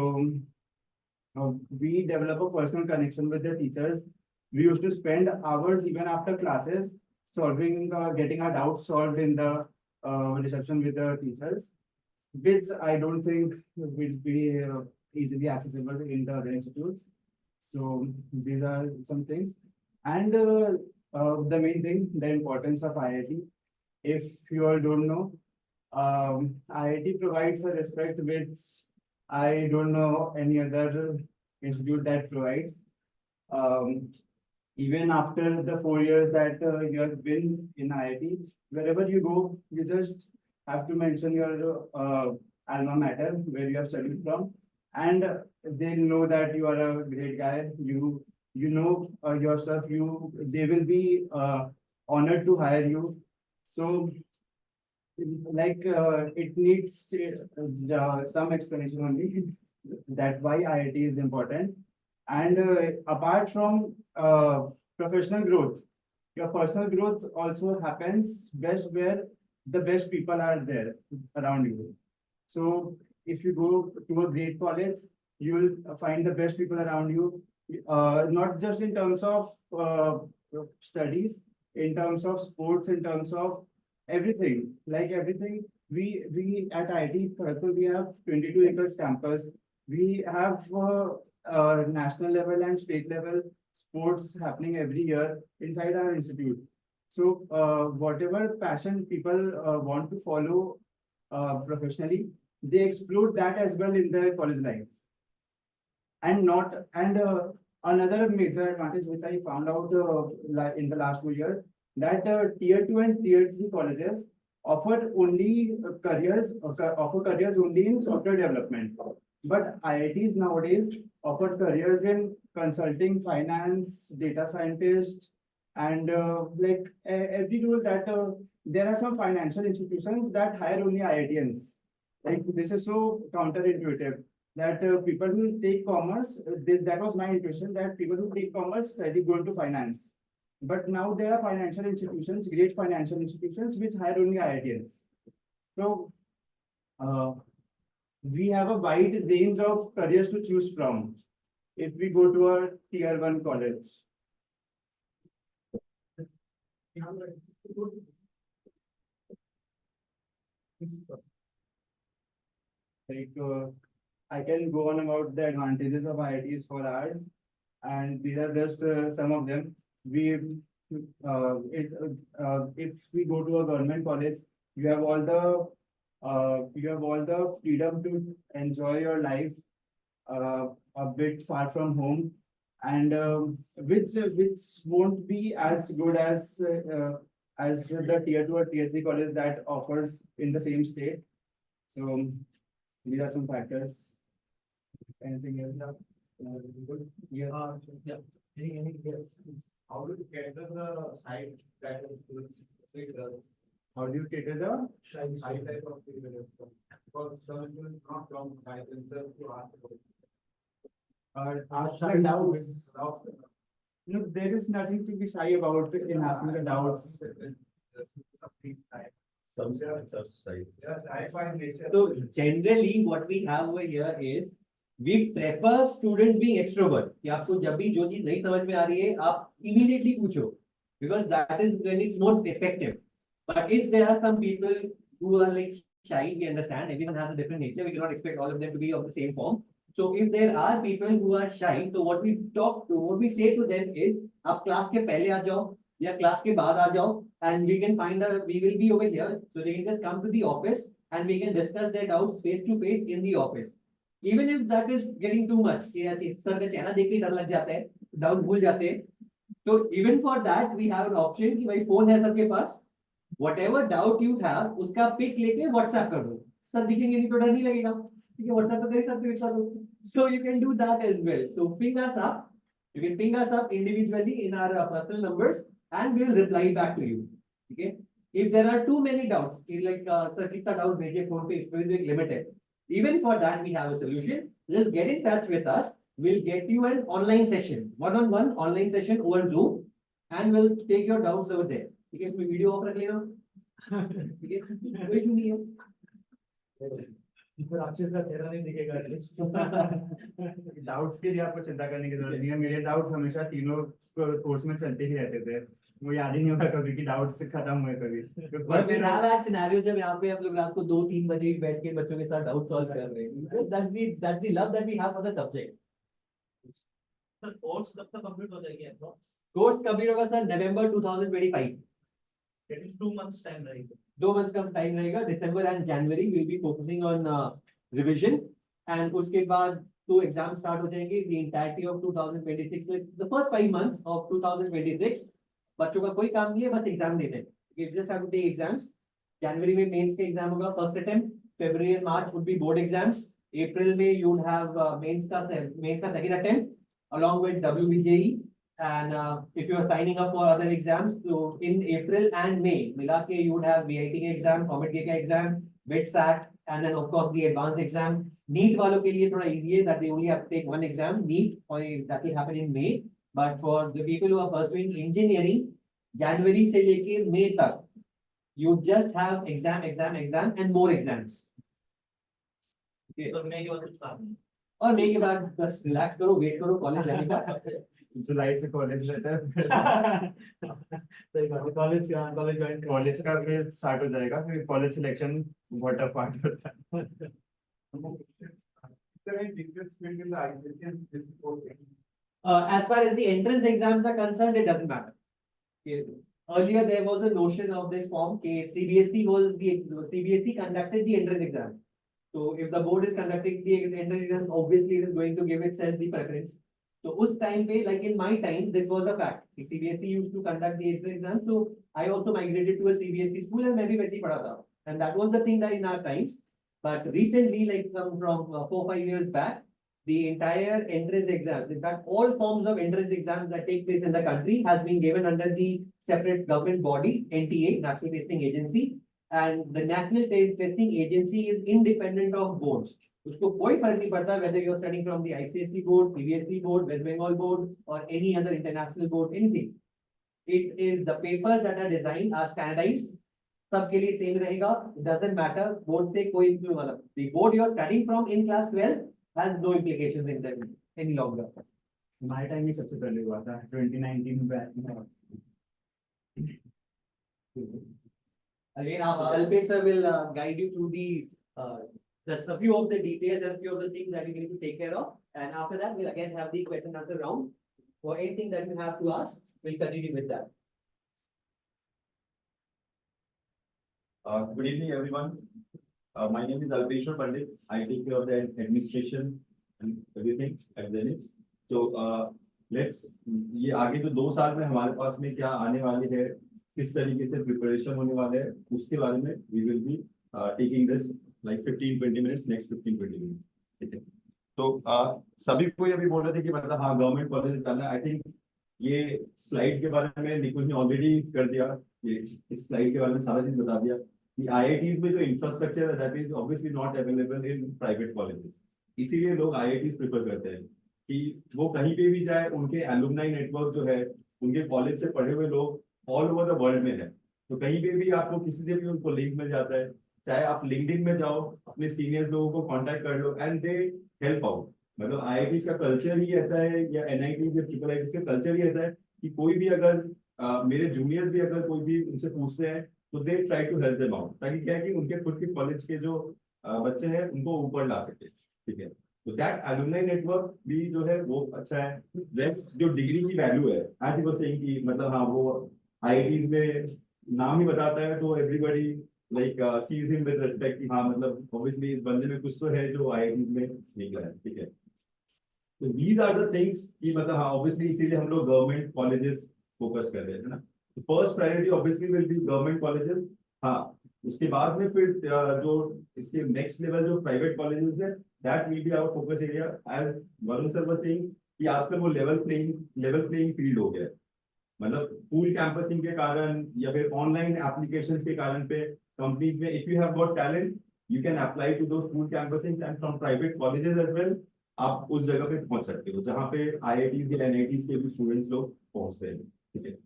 we develop a personal connection with the teachers. We used to spend hours even after classes solving, getting our doubts solved in the reception with the teachers, which I don't think will be easily accessible in the other institutes. So these are some things. And the main thing, the importance of IIT. If you all don't know, IIT provides a respect which I don't know any other institute that provides. Um, Even after the 4 years that you have been in IIT, wherever you go, you just have to mention your alma mater, where you have studied from, and they'll know that you are a great guy. You know your stuff. They will be honored to hire you. So like it needs some explanation only that why IIT is important. And apart from professional growth, your personal growth also happens best where the best people are there around you. So if you go to a great college, you will find the best people around you, not just in terms of studies, in terms of sports, in terms of everything, like everything. We at IIT Kharagpur, we have 22 acres campus. We have national level and state level sports happening every year inside our institute. So whatever passion people want to follow professionally, they explore that as well in their college life. And not and another major advantage which I found out in the last 2 years, that tier 2 and tier 3 colleges offer only offer careers only in software development. But IITs nowadays offer careers in consulting, finance, data scientist, and every role that there are some financial institutions that hire only IITians. Like this is so counterintuitive that people who take commerce, that was my intuition, that people who take commerce study go into finance. But now there are financial institutions, great financial institutions, which hire only IITians. So we have a wide range of careers to choose from if we go to a tier 1 college. Like I can go on about the advantages of IITs for hours, and these are just some of them. If we go to a government college, you have all the freedom to enjoy your life a bit far from home, and which won't be as good as the tier 2 or tier 3 college that offers in the same state. So these are some factors. Anything else? Yes. Yeah. Any guess? How do you cater the side that is girls? How do you cater the? Side type of people? Because some people not come by themselves to ask Ask the doubts. No, there is nothing to be shy about in asking the doubts. Some students are shy. Yes, I find nature. So generally, what we have over here is we prefer students being extrovert. कि आपको जब भी जो चीज नहीं समझ में आ रही है, आप immediately पूछो, because that is when it's most effective. But if there are some people who are like shy, we understand, everyone has a different nature, we cannot expect all of them to be of the same form. So if there are people who are shy, so what we say to them is, आप class के पहले आ जाओ या class के बाद आ जाओ, and we will be over here, so they can just come to the office and we can discuss their doubts face to face in the office. Even if that is getting too much, कि यार इस sir का चेहरा देख के डर लग जाता है, डाउट भूल जाते हैं, तो even for that we have an option कि भाई फोन है सबके पास, whatever doubt you have उसका पिक लेके WhatsApp कर दो, सर दिखेंगे नहीं तो डर नहीं लगेगा, ठीक है, WhatsApp पे कर ही सकते हो इतना तो, so you can do that as well. So ping us up, you can ping us up individually in our personal numbers and we will reply back to you. Okay, if there are too many doubts, like sir कितना doubt भेजे phone पे, इसमें भी एक limit है, even for that we have a solution. Just get in touch with us, we'll get you an online session, one-on-one online session over Zoom, and we'll take your doubts over there. ठीक है, इसमें video of रख लेना, ठीक है, कोई issue नहीं है। फिर अक्षय का चेहरा नहीं दिखेगा एटलीस्ट। डाउट्स के लिए आपको चिंता करने की जरूरत नहीं है, मेरे डाउट्स हमेशा तीनों कोर्स में चलते ही रहते थे, मुझे याद ही नहीं होता कभी कि डाउट्स खत्म हुए कभी। But we have had scenarios जब यहाँ पे हम लोग रात को 2-3 बजे बैठ के बच्चों के साथ डाउट सॉल्व कर रहे हैं, because that's the love that we have for the subject. Sir course कब तक कंप्लीट हो जाएगी आपका? कोर्स कंप्लीट होगा sir November 2025, it is 2 months time रहेगा। 2 months का टाइम रहेगा, December and January we'll be focusing on revision, and उसके बाद 2 एग्जाम स्टार्ट हो जाएंगे, the entirety of 2026, like the first 5 months of 2026 बच्चों का कोई काम नहीं है, बस एग्जाम देते हैं, you just have to take exams. January में मेंस के एग्जाम होगा first attempt, February and March would be board exams, April में you would have मेंस का second attempt along with WBJEE, and if you are signing up for other exams, so in April and May मिला के you would have VIT का exam, Comet का exam, BIT-SAT, and then of course the advanced exam. NEET वालों के लिए थोड़ा easy है, that they only have to take one exam, NEET, or that will happen in May. But for the people who are pursuing engineering, January से लेके May तक, you just have exam and more exams. Okay. तो मैं के बाद कुछ काम नहीं। और May के बाद बस relax करो, wait करो कॉलेज जाने का। जुलाई से कॉलेज रहता है, सही बात है, कॉलेज ज्वाइन कॉलेज का फिर स्टार्ट हो जाएगा, फिर कॉलेज सिलेक्शन बहुत टफ पार्ट होता है। As far as the entrance exams are concerned, it doesn't matter. Okay. Earlier there was a notion of this form, okay, CBSE conducted the entrance exams. So if the board is conducting the entrance exams, obviously it is going to give itself the preference. So उस time पे, like in my time, this was a fact. CBSE used to conduct the entrance exams, so I also migrated to a CBSE school and मैं भी वैसे ही पढ़ा था. And that was the thing that in our times. But recently, like from 4-5 years back, the entire entrance exams, in fact, all forms of entrance exams that take place in the country has been given under the separate government body, NTA, National Testing Agency. And the National Testing Agency is independent of boards. उसको कोई फर्क नहीं पड़ता whether you are studying from the ICSE board, CBSE board, West Bengal board, or any other international board, anything. It is the papers that are designed are standardized. सबके लिए same रहेगा. It doesn't matter. Board से कोई मतलब the board you are studying from in class 12 has no implications in them any longer. हमारे time में सबसे पहले हुआ था 2019 में। Again, Alpesh sir will guide you through the just a few of the details and a few of the things that you need to take care of. And after that, we'll again have the question answer round. For anything that you have to ask, we'll continue with that. Good evening, everyone. My name is Alpesh Pandit. I take care of the administration and everything at Zenith. So let's ये आगे जो 2 साल में हमारे पास में क्या आने वाले है, किस तरीके से प्रिपरेशन होने वाले है, उसके बारे में we will be taking this like 15-20 minutes, next 15-20 minutes. ठीक है. तो सभी को ये भी बोल रहे थे कि मतलब हाँ गवर्नमेंट कॉलेज करना है. आई थिंक ये स्लाइड के बारे में निकुल ने ऑलरेडी कर दिया, ये इस स्लाइड के बारे में सारा चीज बता दिया कि IITs में जो इंफ्रास्ट्रक्चर है that is obviously not available in private colleges. इसीलिए लोग IITs प्रेफर करते हैं कि वो कहीं पे भी जाए, उनके एलुमनाई नेटवर्क जो है, उनके कॉलेज से पढ़े हुए लोग ऑल ओवर द वर्ल्ड में है. तो कहीं पे भी आपको किसी से भी उनको लिंक मिल जाता है. चाहे आप लिंक्डइन में जाओ, अपने सीनियर लोगों को कांटेक्ट कर लो एंड दे हेल्प आउट. मतलब IITs का कल्चर ही ऐसा है या NIT या IIITs का कल्चर ही ऐसा है कि कोई भी अगर मेरे जूनियर्स भी अगर कोई भी उनसे पूछते हैं तो they try to help them out, ताकि क्या है कि उनके खुद के कॉलेज के जो बच्चे हैं उनको ऊपर ला सके, ठीक है। तो दैट एलुमनाई नेटवर्क भी जो है वो अच्छा है। Then जो डिग्री की वैल्यू है, एज यू वर सेइंग कि मतलब हाँ वो आईआईटीज में नाम ही बताता है तो everybody like sees him with respect, हाँ मतलब ऑब्वियसली इस बंदे में कुछ तो है जो आईआईटीज में निकला है, ठीक है। तो दीज आर द थिंग्स कि मतलब हाँ ऑब्वियसली इसीलिए हम लोग गवर्नमेंट कॉलेजेस फोकस कर रहे हैं, है ना। तो first priority obviously will be government colleges. हाँ, उसके बाद में फिर जो इसके नेक्स्ट लेवल जो प्राइवेट कॉलेजेस है, that will be our focus area. As Varun sir was saying कि आजकल वो लेवल प्लेइंग फील्ड हो गया है, मतलब पूल कैंपसिंग के कारण या फिर ऑनलाइन एप्लीकेशंस के कारण पे कंपनीज में if you have got talent you can apply to those pool campusing and from private colleges as well. आप उस जगह पे पहुंच सकते हो जहां पे आईआईटीज या एनआईटीज के भी स्टूडेंट्स लोग पहुंचते हैं, ठीक है।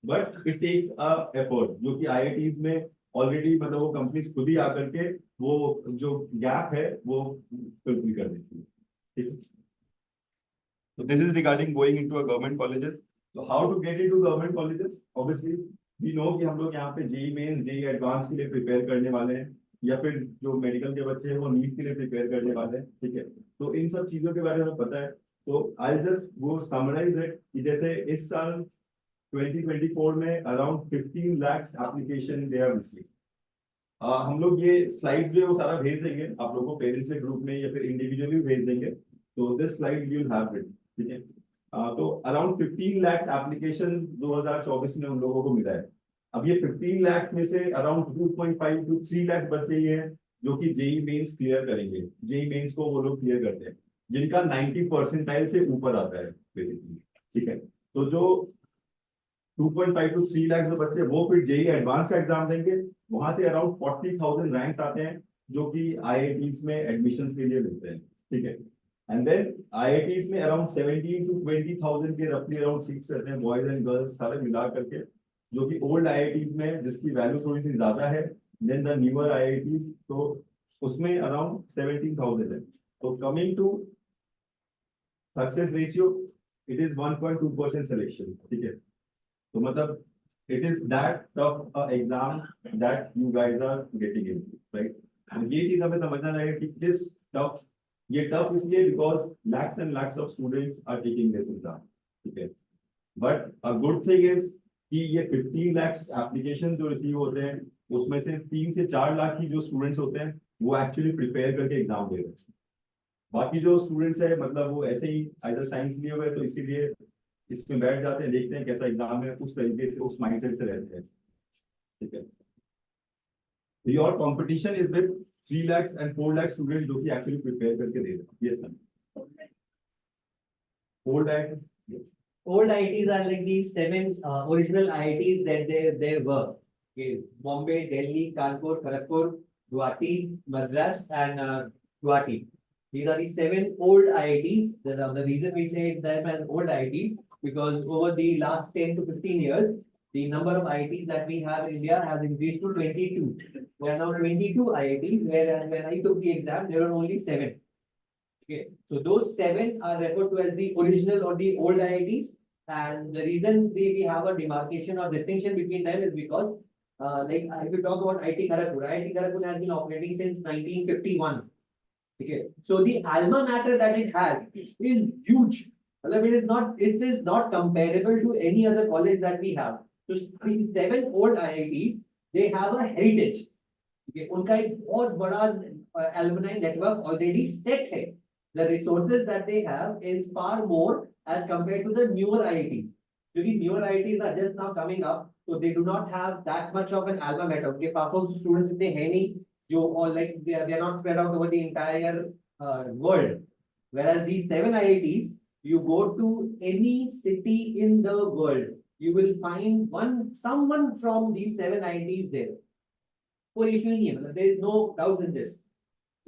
But it takes a effort, जो कि आईआईटीज में ऑलरेडी मतलब वो कंपनीज खुद ही आकर के वो जो गैप है वो फिल कर देती है, ठीक है। So this is regarding going into a government colleges. So how to get into government colleges? Obviously, we know कि हम लोग यहाँ पे जेई मेन जेई एडवांस के लिए प्रिपेयर करने वाले हैं, या फिर जो मेडिकल के बच्चे हैं वो नीट के लिए प्रिपेयर करने वाले हैं, ठीक है। तो इन सब चीजों के बारे में पता है, तो आई जस्ट वो समराइज इट कि जैसे इस साल 2024 में around 15 lakhs application they have received. हम लोग ये स्लाइड जो है वो सारा भेज देंगे आप लोगों को, पेरेंट्स के ग्रुप में या फिर इंडिविजुअली भेज देंगे। तो this slide you will have it, ठीक है। तो अराउंड 15 lakhs एप्लीकेशन 2024 में उन लोगों को मिला है। अब ये 15 लाख में से अराउंड 2.5 to 3 लाख बच्चे ही हैं जो कि जेई मेंस क्लियर करेंगे। जेई मेंस को वो लोग क्लियर करते हैं जिनका 90 परसेंटाइल से ऊपर आता है बेसिकली, ठीक है। तो जो 2.5 to 3 लाख जो बच्चे वो फिर जेई एडवांस का एग्जाम देंगे, वहां से अराउंड 40,000 रैंक्स आते हैं जो कि आईआईटीज में एडमिशंस के लिए मिलते हैं, ठीक है। एंड देन आईआईटीज में अराउंड 17 to 20,000 के रफली अराउंड सीट्स रहते हैं, बॉयज एंड गर्ल्स सारे मिला करके, जो कि ओल्ड आईआईटीज में जिसकी वैल्यू थोड़ी सी ज्यादा है देन द न्यूअर आईआईटीज, तो उसमें अराउंड 17,000 है। तो coming to success ratio, it is 1.2% selection, ठीक है। तो मतलब it is that tough exam that you guys are getting in, right. तो ये चीज हमें समझना रहेगा कि किस टफ, ये टफ इसलिए because lakhs and lakhs of students are taking this exam, ठीक है। But a good thing is कि ये 15 lakhs एप्लीकेशन जो रिसीव होते हैं उसमें से 3 से 4 लाख ही जो स्टूडेंट्स होते हैं वो एक्चुअली प्रिपेयर करके एग्जाम दे रहे हैं। बाकी जो स्टूडेंट्स है मतलब वो ऐसे ही आइदर साइंस लिए हुए तो इसीलिए इसमें बैठ जाते हैं, देखते हैं कैसा एग्जाम है, उस तरीके से उस माइंडसेट से रहते हैं, ठीक है। Your competition is with 3 lakhs and 4 lakh students जो कि एक्चुअली प्रिपेयर करके दे रहे हैं। Yes ma'am, old lakh Old IITs are like these seven original IITs that they were. Okay. Bombay, Delhi, Kanpur, Kharagpur, Guwahati, Madras, and Guwahati. These are the seven old IITs. The reason we say them as old IITs because over the last 10 to 15 years, the number of IITs that we have in India has increased to 22. There are now 22 IITs, whereas when I took the exam, there were only 7. Okay, so those 7 are referred to as the original or the old IITs, and the reason we have a demarcation or distinction between them is because, like if you talk about IIT Kharagpur has been operating since 1951. Okay, so the alma mater that it has is huge. It is not comparable to any other college that we have. So these 7 old IITs, they have a heritage. Okay, उनका एक बहुत बड़ा alumni network already set है. The resources that they have is far more as compared to the newer IITs. Because newer IITs are just now coming up, so they do not have that much of an alma mater. Okay, perhaps students इतने हैं नहीं जो or like they are not spread out over the entire world. Whereas these 7 IITs, you go to any city in the world, you will find someone from these 7 IITs there. कोई issue नहीं है, there is no doubt in this.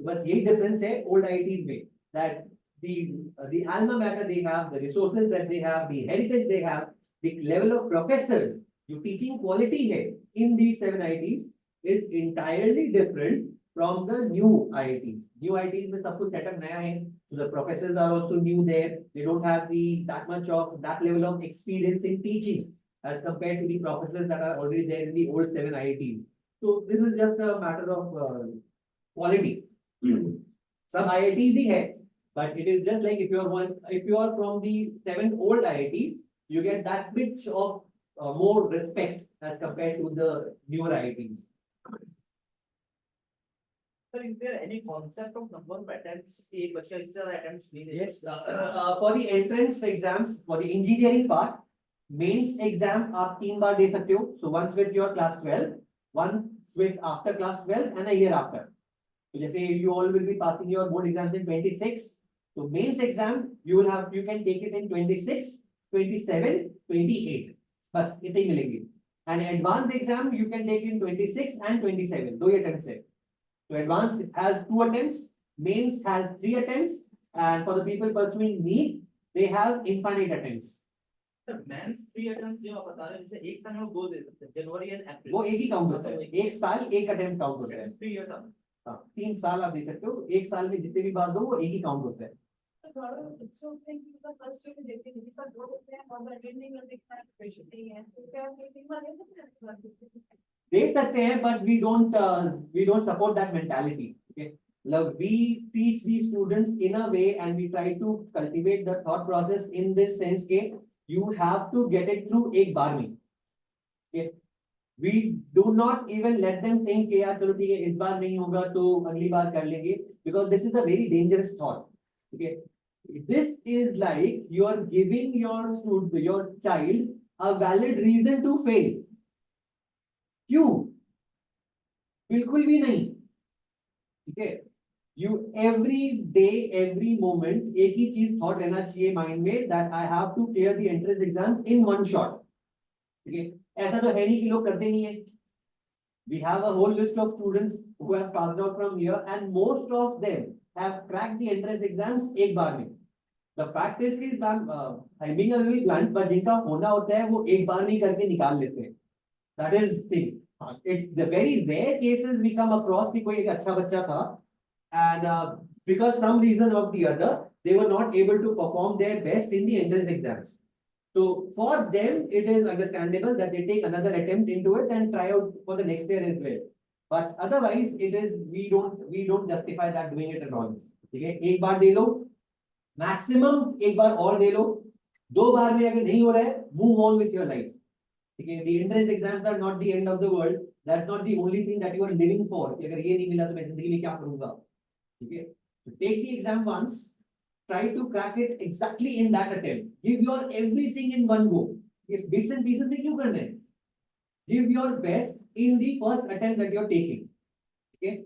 बस यही difference है old IITs में, that the alma mater they have, the resources that they have, the heritage they have, the level of professors, जो teaching quality है in these 7 IITs is entirely different from the new IITs. New IITs में सब कुछ setup नया है, so the professors are also new there. They don't have that much of that level of experience in teaching. as compared to the professors that are already there in the old 7 IITs. So this is just a matter of quality. Some IITs ही है, but it is just like if you are from the 7 old IITs, you get that bit of more respect as compared to the newer IITs. Sir, is there any concept of number of attempts एक बच्चा इससे ज़्यादा attempts नहीं दे Yes, for the entrance exams, for the engineering part, mains exam आप 3 बार दे सकते हो. So once with your class 12, once with after class 12 and a year after. So जैसे you all will be passing your board exams in 26. So mains exam you can take it in 26, 27, 28. बस इतने ही मिलेंगे. And advanced exam you can take in 26 and 27. 2 attempts है. So advanced has 2 attempts, mains has 3 attempts, and for the people pursuing NEET, they have infinite attempts. Sir, mains 3 attempts जो आप बता रहे हैं जैसे एक साल में वो 2 दे सकते हैं जनवरी एंड अप्रैल वो एक ही काउंट होता है. एक साल एक अटेम्प्ट काउंट होता है. 3 years आप हाँ, 3 साल आप दे सकते हो. एक साल में जितने भी बार दो वो एक ही काउंट होता है. बच्चों के फर्स्ट ईयर में देखते हैं जिसका 2 होते हैं और अटेंडिंग और देखना है प्रेशर नहीं है तो क्या ये 3 बार ले सकते हैं? दे सकते हैं, but we don't support that mentality. Okay, love, we teach these students in a way and we try to cultivate the thought process in this sense that you have to get it through एक बार में. Okay, we do not even let them think कि यार चलो ठीक है इस बार नहीं होगा तो अगली बार कर लेंगे, because this is a very dangerous thought. Okay, this is like you are giving your child a valid reason to fail. क्यों? बिल्कुल भी नहीं. ठीक है, you every day every moment एक ही चीज थॉट रहना चाहिए माइंड में that I have to clear the entrance exams in one shot. ठीक है, ऐसा तो है नहीं कि लोग करते नहीं है. We have a whole list of students who have passed out from here and most of them have cracked the entrance exams एक बार में. The fact is कि I'm being a little blunt, but जिनका होना होता है वो एक बार में ही करके निकाल लेते हैं. That is thing. It's the very rare cases we come across कि कोई एक अच्छा बच्चा था and because some reason or the other they were not able to perform their best in the entrance exams. So for them it is understandable that they take another attempt into it and try out for the next year as well. But otherwise it is we don't justify that doing it at all. ठीक है, एक बार दे लो, maximum एक बार और दे लो, 2 बार में अगर नहीं हो रहा है move on with your life. Okay, the entrance exams are not the end of the world. That's not the only thing that you are living for. कि अगर ये नहीं मिला तो मैं जिंदगी में क्या करूंगा? ठीक है, so take the exam once, try to crack it exactly in that attempt. Give your everything in one go. If bits and pieces में क्यों करना है? Give your best in the first attempt that you are taking. Okay,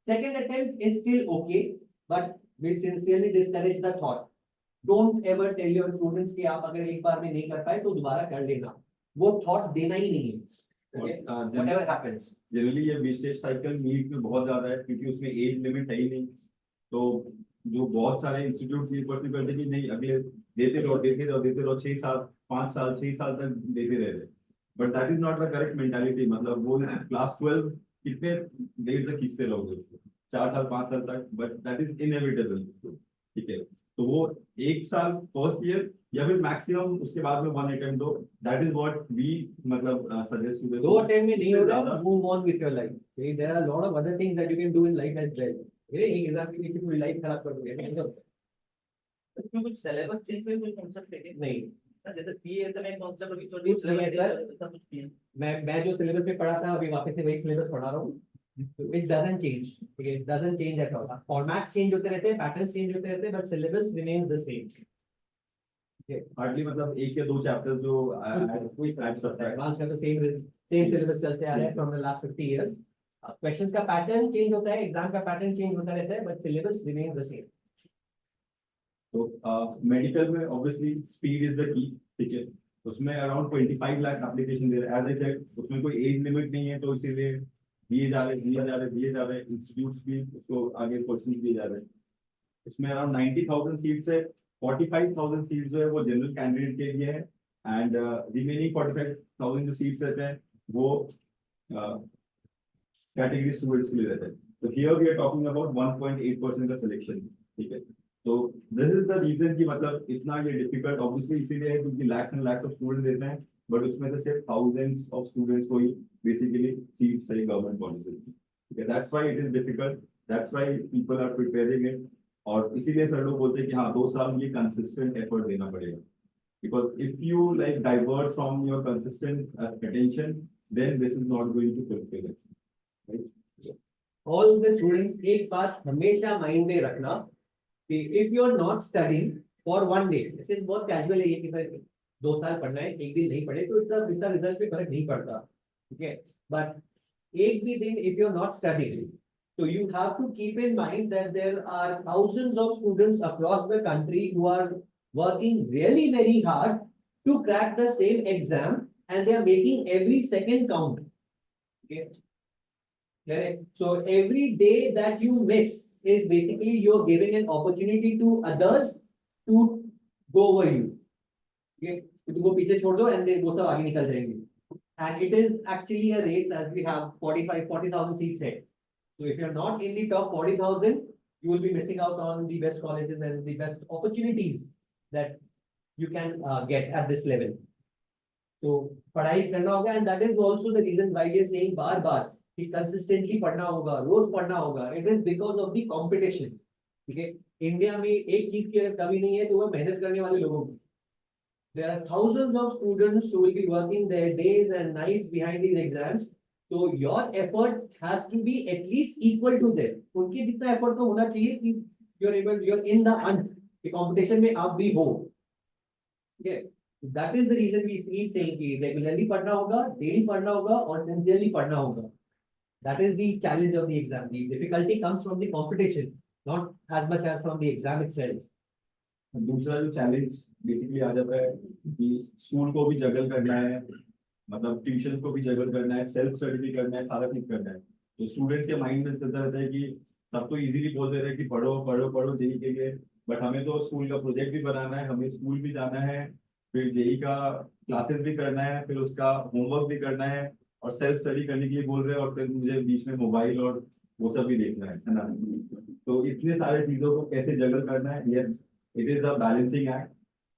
second attempt is still okay, but we sincerely discourage the thought. Don't ever tell your students कि आप अगर एक बार में नहीं कर पाए तो दोबारा कर लेना. वो थॉट देना ही नहीं है. Whatever happens. जनरली ये वेस्टेज साइकिल नीट में बहुत ज्यादा है क्योंकि उसमें एज लिमिट है ही नहीं. तो जो बहुत सारे इंस्टीट्यूट ये पढ़ते करते कि नहीं अगले देते रहो 6 साल 5 साल 6 साल तक देते रहे. But that is not the correct mentality. मतलब वो क्लास 12 कितने देर तक खींचते रहोगे 4 साल 5 साल तक. But that is inevitable. ठीक है, तो वो 1 साल फर्स्ट ईयर या फिर मैक्सिमम उसके बाद में 1 अटेम्प्ट दो. दैट इज व्हाट वी मतलब सजेस्ट टू. 2 attempt में नहीं हो रहा, move on with your life. Okay, there are a lot of other things that you can do in life as well. ये एग्जाम के पीछे पूरी लाइफ खराब कर दोगे नहीं. इसमें कुछ सिलेबस चेंज पे कोई कांसेप्ट है नहीं, जैसे सीए तो मैं कांसेप्ट अभी छोटी कुछ नहीं है सर. सब कुछ नहीं है. मैं जो सिलेबस में पढ़ा था अभी वापस से वही सिलेबस पढ़ा रहा हूँ. It doesn't change. Okay, it doesn't change at all. Formats change होते रहते हैं, patterns change होते रहते हैं, but syllabus remains the same. Hardly मतलब 1 या 2 चैप्टर्स जो ऐड सकता है. Advanced का तो same syllabus चलते आ रहे हैं from the last 50 years. Questions का pattern change होता है, exam का pattern change होता रहता है, but syllabus remains the same. तो मेडिकल में obviously speed is the key. ठीक है, उसमें अराउंड 25 लाख एप्लीकेशन दे रहे हैं. एज आई सेड उसमें कोई एज लिमिट नहीं है तो इसीलिए दिए जा रहे इंस्टीट्यूट्स भी उसको आगे कोचिंग दिए जा रहे हैं. उसमें अराउंड 90,000 सीट्स है. 45,000 सीट्स जो है वो जनरल कैंडिडेट के लिए है एंड रिमेनिंग 45,000 जो सीट्स रहते हैं वो कैटेगरी स्टूडेंट्स के लिए रहते हैं. तो here we are talking about 1.8% का सिलेक्शन. ठीक है, तो दिस इज द रीजन कि मतलब इतना ये डिफिकल्ट ऑब्वियसली इसीलिए है क्योंकि lakhs and lakhs of student देते हैं बट उसमें से सिर्फ thousands of students को ही basically seats है गवर्नमेंट कॉलेजेस में. Okay, that's why it is difficult. That's why people are preparing it. और इसीलिए सर लोग बोलते हैं कि हाँ 2 साल ये consistent effort देना पड़ेगा. Because if you like divert from your consistent attention, then this is not going to fulfill it. Right? All the students एक बात हमेशा माइंड में रखना कि if you are not studying for one day, जैसे बहुत कैजुअल है ये कि सर 2 साल पढ़ना है, एक दिन नहीं पढ़े तो इतना रिजल्ट पे फर्क नहीं पड़ता, ठीक है. बट एक भी दिन if you are not studying, so you have to keep in mind that there are thousands of students across the country who are working really very hard to crack the same exam, and they are making every second count. Okay. Correct. So every day that you miss is basically you're giving an opportunity to others to go over you. Okay. तो तुमको पीछे छोड़ दो and then वो सब आगे निकल जाएंगे. And it is actually a race as we have 40,000 seats set. So if you're not in the top 40,000, you will be missing out on the best colleges and the best opportunities that you can get at this level. So पढ़ाई करना होगा, and that is also the reason why we are saying बार बार कि consistently पढ़ना होगा, रोज पढ़ना होगा. It is because of the competition. ठीक है, इंडिया में एक चीज की अगर कमी नहीं है तो वो मेहनत करने वाले लोगों की. There are thousands of students who will be working their days and nights behind these exams. So your effort has to be at least equal to them. उनकी जितना effort तो होना चाहिए कि you're in the hunt, कि competition में आप भी हो. Okay. That is the reason we keep saying कि regularly पढ़ना होगा, daily पढ़ना होगा और sincerely पढ़ना होगा. That is the challenge of the exam. The difficulty comes from the competition, not as much as from the exam itself. दूसरा जो चैलेंज बेसिकली आ जाता है कि स्कूल को भी जगल करना है, मतलब ट्यूशन को भी जगल करना है, सेल्फ स्टडी भी करना है, सारा चीज करना है. तो स्टूडेंट्स के माइंड में चलता रहता है कि सब तो इजीली बोल दे रहे हैं कि पढ़ो पढ़ो पढ़ो जेई के लिए, बट हमें तो स्कूल का प्रोजेक्ट भी बनाना है, हमें स्कूल भी जाना है, फिर जेई का क्लासेस भी करना है, फिर उसका होमवर्क भी करना है, और सेल्फ स्टडी करने के लिए बोल रहे हैं, और फिर मुझे बीच में मोबाइल और वो सब भी देखना है ना. तो इतने सारे चीजों को कैसे जगल करना है. Yes, it is a balancing act.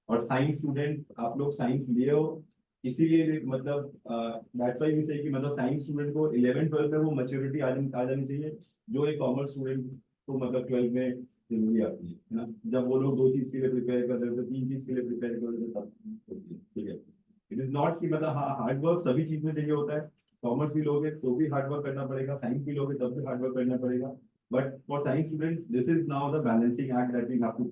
और साइंस स्टूडेंट आप लोग साइंस लिए हो, इसीलिए मतलब दैट्स व्हाई वी से कि मतलब साइंस स्टूडेंट को 11-12 में वो मैच्योरिटी आ जानी चाहिए जो एक कॉमर्स स्टूडेंट को मतलब 12 में जरूरी आती है ना. जब वो लोग 2 चीज के लिए प्रिपेयर कर रहे हो, 3 चीज के लिए प्रिपेयर कर रहे हो, तब ठीक है. इट इज नॉट कि मतलब हाँ हार्ड वर्क सभी चीज में चाहिए होता है. कॉमर्स भी लोगे तो भी हार्ड वर्क करना पड़ेगा, साइंस भी लोगे तब भी हार्ड वर्क करना पड़ेगा. But for science students this is now the balancing act that we have to.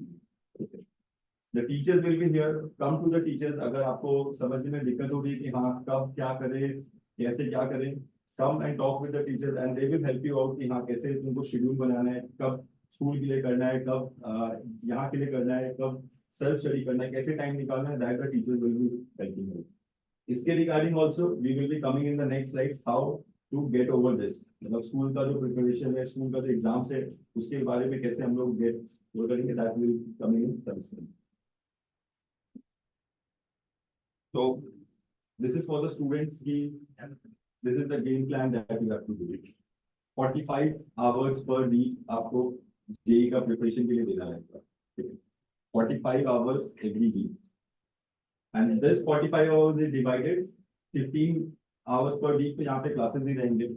The teachers will be here. Come to the teachers. अगर आपको समझने में दिक्कत हो रही है कि हाँ कब क्या करें, कैसे क्या करें, come and talk with the teachers and they will help you out कि हाँ कैसे तुमको शेड्यूल बनाना है, कब स्कूल के लिए करना है, कब यहाँ के लिए करना है, कब सेल्फ स्टडी करना है, कैसे टाइम निकालना है. That the teachers will be helping you. इसके regarding also we will be coming in the next slides how to get over this. मतलब स्कूल का जो प्रिपरेशन है, स्कूल का जो एग्जाम्स है, उसके बारे में कैसे हम लोग गेट वो करेंगे. That will coming in subsequent. So this is for the students की, this is the game plan that you have to do it. 45 hours per week आपको जेई का प्रिपरेशन के लिए देना रहेगा. 45 hours every week. And this 45 hours is divided 15 hours per week. तो यहाँ पे क्लासेस भी रहेंगे,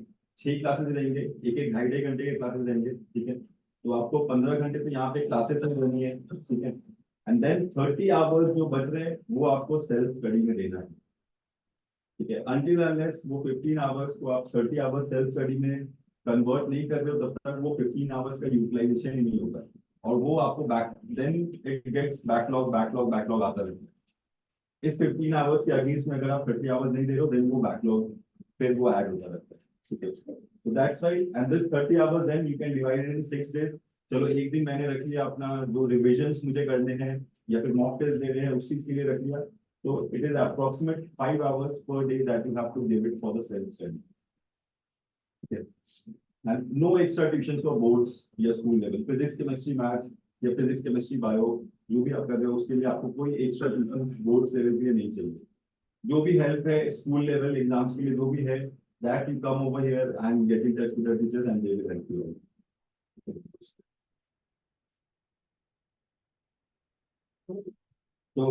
6 क्लासेस रहेंगे, एक 2.5 घंटे के क्लासेस रहेंगे. ठीक है, तो आपको 15 घंटे तो यहाँ पे क्लासेस रहनी है. ठीक है, एंड देन 30 आवर्स जो बच रहे हैं वो आपको सेल्फ स्टडी में देना है. ठीक है, अनटिल अनलेस वो 15 आवर्स को आप 30 आवर्स सेल्फ स्टडी में कन्वर्ट नहीं कर रहे हो, तब तक वो 15 आवर्स का यूटिलाइजेशन ही नहीं होगा, और वो आपको देन इट गेट्स बैकलॉग आता रहता है. इस 15 आवर्स के अगेंस्ट में अगर आप 30 आवर्स नहीं दे रहे हो, देन वो बैकलॉग फिर वो ऐड होता रहता है. ठीक है, so that's why and this 30 hours then you can divide it in 6 days. चलो एक दिन मैंने रख लिया अपना जो रिविजन्स मुझे करने हैं या फिर मॉक टेस्ट देने हैं उस चीज के लिए रख लिया, तो it is approximate 5 hours per day that you have to give it for the self study. Okay, and no extra tuitions for boards या school level. Physics chemistry maths या फिजिक्स केमिस्ट्री बायो जो भी आप कर रहे हो उसके लिए आपको कोई एक्स्ट्रा ट्यूशन बोर्ड लेवल के लिए नहीं चाहिए. जो भी हेल्प है स्कूल लेवल एग्जाम्स के लिए जो भी है, that you come over here and get in touch with the teachers and they will help you out. So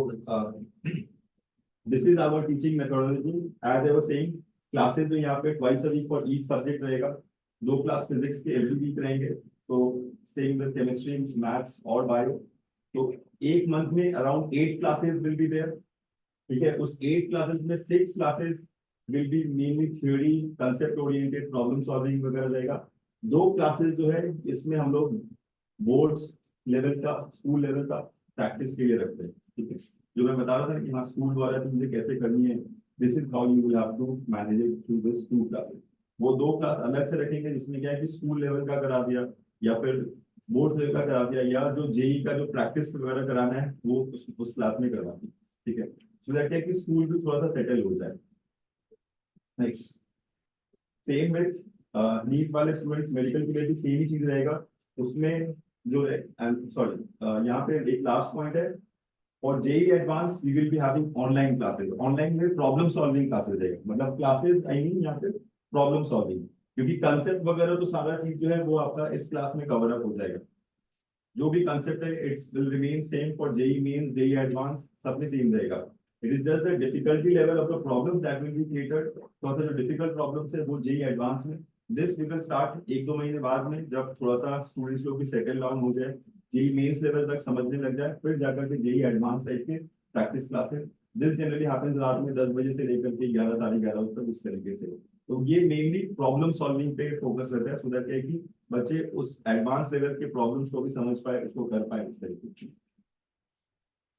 this is our teaching methodology as I was saying classes में यहाँ पे twice a week for each subject रहेगा 2 class physics के every week रहेंगे तो same with chemistry maths और bio तो एक मंथ में around 8 classes will be there ठीक है उस 8 क्लासेस में 6 classes will be mainly theory concept oriented problem solving वगैरह रहेगा 2 क्लासेस जो है इसमें हम लोग बोर्ड्स लेवल का स्कूल लेवल का प्रैक्टिस के लिए रखते हैं ठीक है जो मैं बता रहा था कि हाँ स्कूल द्वारा चीजें कैसे करनी है this is how you will have to manage it through this 2 classes वो 2 क्लास अलग से रखेंगे जिसमें क्या है कि स्कूल लेवल का करा दिया या फिर बोर्ड लेवल का करा दिया या जो जेई का जो प्रैक्टिस वगैरह कराना है वो उस क्लास में करवा दिया ठीक है सो दैट है कि स्कूल भी थोड़ा सा सेटल हो जाए नेक्स्ट सेम विथ नीट वाले स्टूडेंट्स मेडिकल के लिए भी सेम ही चीज रहेगा उसमें जो सॉरी यहाँ पे एक लास्ट पॉइंट है और JEE advance we will be having online classes online में प्रॉब्लम सॉल्विंग क्लासेस रहेगा मतलब क्लासेस आई मीन यहाँ पे प्रॉब्लम सॉल्विंग क्योंकि कंसेप्ट वगैरह तो सारा चीज जो है वो आपका इस क्लास में कवर अप हो जाएगा जो भी कंसेप्ट है it's will remain same for JEE mains JEE advance सब में सेम रहेगा it is just the difficulty level of the problem that will be created थोड़ा सा जो डिफिकल्ट प्रॉब्लम्स है वो जेई एडवांस में दिस वी विल स्टार्ट 1-2 महीने बाद में जब थोड़ा सा स्टूडेंट्स लोग भी सेटल डाउन हो जाए जेई मेंस लेवल तक समझने लग जाए फिर जाकर के जेई एडवांस टाइप के practice classes this generally happens रात में 10 बजे से लेकर के 11 11:30 तक उस तरीके से तो ये मेनली प्रॉब्लम सॉल्विंग पे फोकस रहता है सो दैट है कि बच्चे उस एडवांस लेवल के प्रॉब्लम्स को भी समझ पाए उसको कर पाए उस तरीके से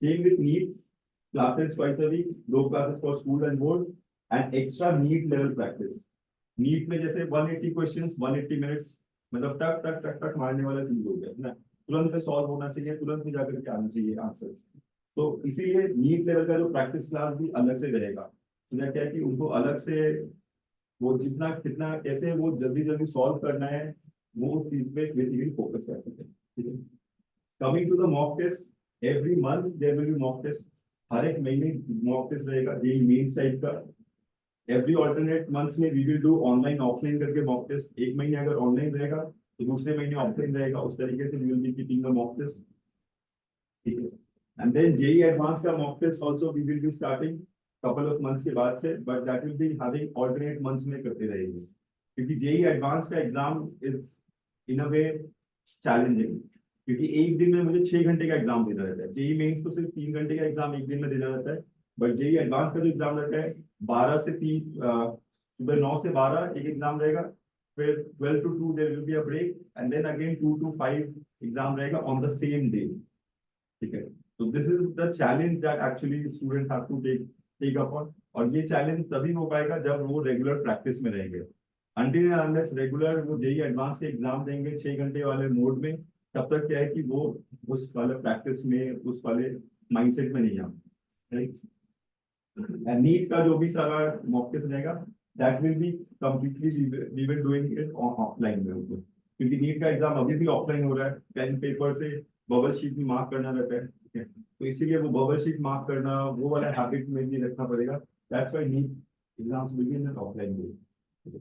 same with NEET classes twice a week 2 classes for school and board and extra NEET level practice NEET में जैसे 180 क्वेश्चंस 180 मिनट्स मतलब टक टक टक टक मारने वाला चीज हो गया है ना तुरंत में सॉल्व होना चाहिए तुरंत में जाकर के आना चाहिए आंसर्स तो इसीलिए नीट लेवल का जो प्रैक्टिस क्लास भी अलग से रहेगा तो क्या है कि उनको अलग से वो जितना कितना कैसे वो जल्दी जल्दी सॉल्व करना है वो उस चीज पे बेसिकली फोकस कर सकते हैं ठीक है coming to the mock test every month there will be mock test हर एक महीने मॉक टेस्ट रहेगा जेईई मेंस टाइप का एवरी ऑल्टरनेट मंथ्स में we will do online offline करके मॉक टेस्ट एक महीने अगर ऑनलाइन रहेगा तो दूसरे महीने ऑफलाइन रहेगा उस तरीके से we will be keeping the mock test ठीक है एंड देन जेईई एडवांस का mock test also we will be starting couple of months के बाद से but that will be having alternate months में करते रहेंगे क्योंकि जेईई एडवांस का exam is in a way challenging क्योंकि एक दिन में मुझे 6 घंटे का एग्जाम देना रहता है जेईई मेंस तो सिर्फ 3 घंटे का एग्जाम एक दिन में देना रहता है बट जेईई एडवांस का जो एग्जाम रहता है 12 से 3 सुबह 9 से 12 एक एग्जाम रहेगा फिर 12 to 2 there will be a break and then again 2 to 5 exam रहेगा ऑन द सेम डे ठीक है तो this is the challenge that actually student have to take up on और ये चैलेंज तभी हो पाएगा जब वो रेगुलर प्रैक्टिस में रहेंगे अनटिल एंड अनलेस रेगुलर वो जेईई एडवांस के एग्जाम देंगे 6 घंटे वाले मोड में तब तक क्या है कि वो उस वाले प्रैक्टिस में उस वाले माइंडसेट में नहीं आते राइट एंड नीट का जो भी सारा मॉक टेस्ट रहेगा that will be completely we will doing it offline में क्योंकि नीट का एग्जाम अभी भी ऑफलाइन हो रहा है पेन पेपर से बबल शीट में मार्क करना रहता है ठीक है तो इसीलिए वो बबल शीट मार्क करना वो वाला हैबिट में भी रखना पड़ेगा that's why NEET exams will be in offline mode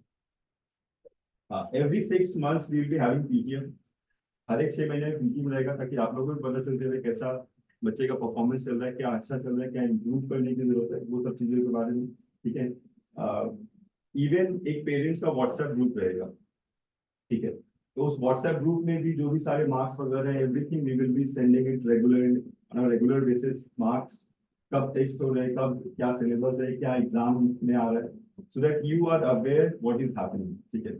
every 6 months we will be having PTM हर एक 6 महीने में पीटीएम रहेगा ताकि आप लोगों को पता चलते रहे कैसा बच्चे का परफॉर्मेंस चल रहा है क्या अच्छा चल रहा है क्या इंप्रूव करने की जरूरत है वो सब चीजों के बारे में ठीक है इवन एक पेरेंट्स का व्हाट्सएप ग्रुप रहेगा ठीक है तो उस व्हाट्सएप ग्रुप में भी जो भी सारे मार्क्स वगैरह है everything we will be sending it regular on a regular basis marks कब टेस्ट हो रहे हैं कब क्या सिलेबस है क्या एग्जाम में आ रहा है so that you are aware what is happening ठीक है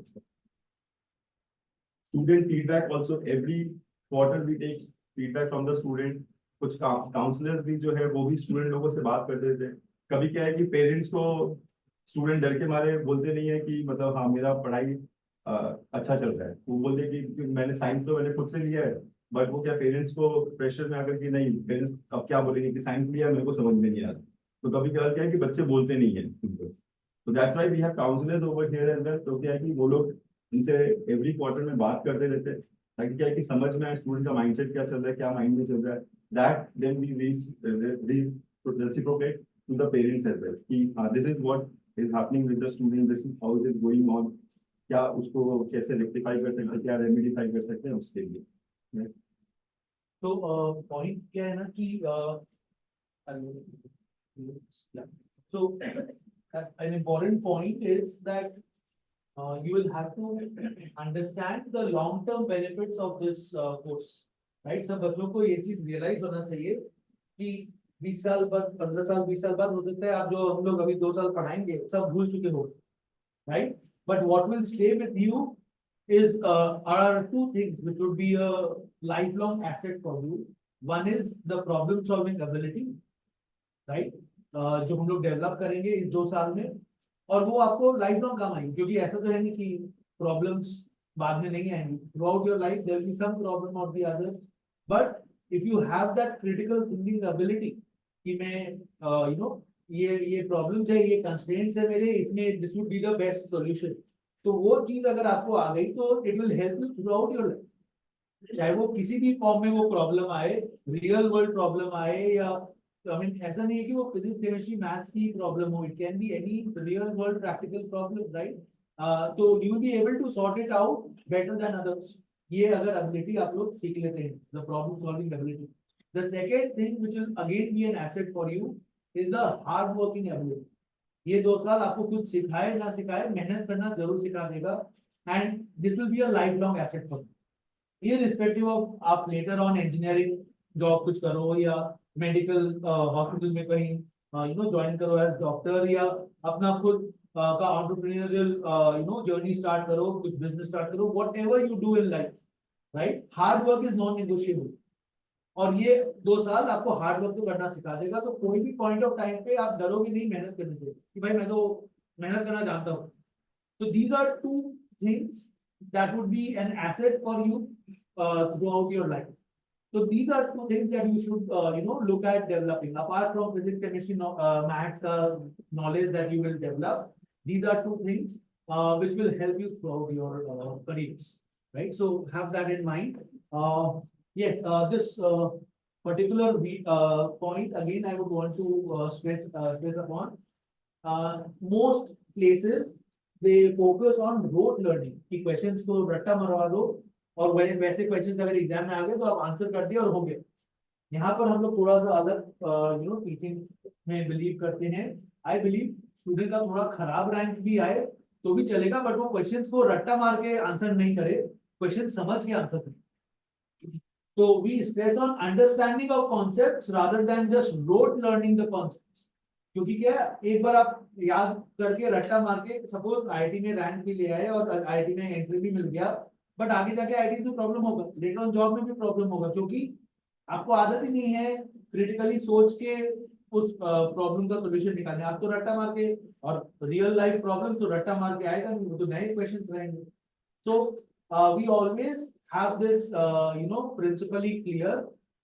student feedback also every quarter we take feedback from the student कुछ काउंसलर्स भी जो है वो भी स्टूडेंट लोगों से बात करते थे कभी क्या है कि पेरेंट्स को स्टूडेंट डर के मारे बोलते नहीं है कि मतलब हाँ मेरा पढ़ाई अच्छा चल रहा है वो बोलते कि मैंने साइंस तो मैंने खुद से लिया है बट वो क्या पेरेंट्स को प्रेशर में आकर कि नहीं पेरेंट्स अब क्या बोलेंगे कि साइंस लिया मेरे को समझ में नहीं आ रहा तो कभी क्या है कि बच्चे बोलते नहीं है तो that's why we have counsellors over here as well तो क्या है कि वो लोग इनसे एवरी क्वार्टर में बात करते रहते हैं ताकि क्या है कि समझ में आए स्टूडेंट का माइंडसेट क्या चल रहा है क्या माइंड में चल रहा है that then we reciprocate to the parents as well कि this is what is happening with the student this is how it is going on क्या उसको कैसे रेक्टिफाई कर सकते हैं क्या रेमेडिफाई कर सकते हैं उसके लिए तो पॉइंट क्या है ना कि Yeah. So an important point is that you will have to understand the long-term benefits of this course, right? सब बच्चों को ये चीज realize होना चाहिए कि 20 साल बाद 15 साल 20 साल बाद हो सकता है आप जो हम लोग अभी 2 साल पढ़ाएंगे सब भूल चुके हो, right? But what will stay with you is are two things which would be a lifelong asset for you. One is the problem solving ability, right? जो हम लोग डेवलप करेंगे इस 2 साल में और वो आपको लाइफ लॉन्ग काम आएंगे क्योंकि ऐसा तो है नहीं कि प्रॉब्लम्स बाद में नहीं आएंगी throughout your life there will be some problem और the other but if you have that critical thinking ability कि मैं यू नो ये प्रॉब्लम्स है ये कंस्ट्रेंट्स है मेरे इसमें this would be the best solution तो वो चीज अगर आपको आ गई तो it will help you throughout your life चाहे वो किसी भी फॉर्म में वो प्रॉब्लम आए रियल वर्ल्ड प्रॉब्लम आए या I mean, ऐसा नहीं है कि वो फिजिक्स केमिस्ट्री मैथ्स की प्रॉब्लम हो it can be any real world practical problem right तो you will be able to sort it out better than others ये अगर एबिलिटी आप लोग सीख लेते हैं the problem solving ability the second thing which will again be an asset for you is the hard working ability ये 2 साल आपको कुछ सिखाए ना सिखाए मेहनत करना जरूर सिखा देगा and this will be a life long asset for you irrespective of आप लेटर ऑन इंजीनियरिंग जॉब कुछ करो या मेडिकल हॉस्पिटल में कहीं यू नो ज्वाइन करो एज डॉक्टर या अपना खुद का entrepreneurial you know journey start करो कुछ बिजनेस स्टार्ट करो whatever you do in life right hard work is non negotiable और ये 2 साल आपको हार्ड वर्क तो करना सिखा देगा तो कोई भी पॉइंट ऑफ टाइम पे आप डरोगे नहीं मेहनत करने से कि भाई मैं तो मेहनत करना जानता हूँ तो these are two things that would be an asset for you throughout your life So these are two things that you should, you know, look at developing. Apart from physics, chemistry, maths, knowledge that you will develop, these are two things which will help you throughout your careers, right? So have that in mind. Yes, this particular point again, I would want to stress upon. Most places they focus on rote learning. कि questions को रट्टा मरवा दो और वैसे question अगर exam में आ गए तो आप आंसर कर दिए और हो गए यहाँ पर हम लोग थोड़ा सा अलग यू नो टीचिंग में बिलीव करते हैं आई बिलीव स्टूडेंट का थोड़ा खराब रैंक भी आए तो भी चलेगा बट वो क्वेश्चंस को रट्टा मार के आंसर नहीं करे क्वेश्चन समझ के आंसर करे तो we stress on understanding of concepts rather than just rote learning the concepts क्योंकि क्या एक बार आप याद करके रट्टा मार के सपोज आईआईटी में रैंक भी ले आए और आईआईटी में एंट्री भी मिल गया बट आगे जाके आईटी में प्रॉब्लम होगा लेटर ऑन जॉब में भी प्रॉब्लम होगा क्योंकि आपको आदत ही नहीं है क्रिटिकली सोच के उस प्रॉब्लम का सॉल्यूशन निकालने आप तो रट्टा मार के और रियल लाइफ प्रॉब्लम तो रट्टा मार के आएगा नहीं वो तो नए क्वेश्चंस रहेंगे so we always have this you know principally clear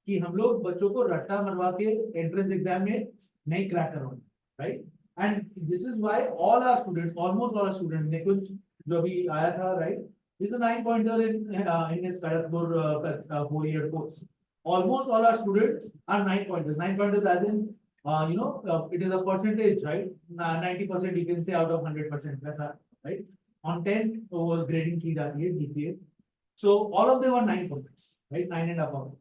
कि हम लोग बच्चों को रट्टा मरवा के एंट्रेंस एग्जाम में नहीं क्रैक करवाएंगे right and this is why all our students almost all our students ने कुछ जो अभी आया था right This is a 9-pointer in his Kharagpur 4-year course. Almost all our students are 9 pointers. 9 pointers as in, you know, it is a percentage, right? 90% you can say out of 100%. That's right. On 10, over grading की जाती है GPA. So all of them are 9 pointers, right? 9 and above.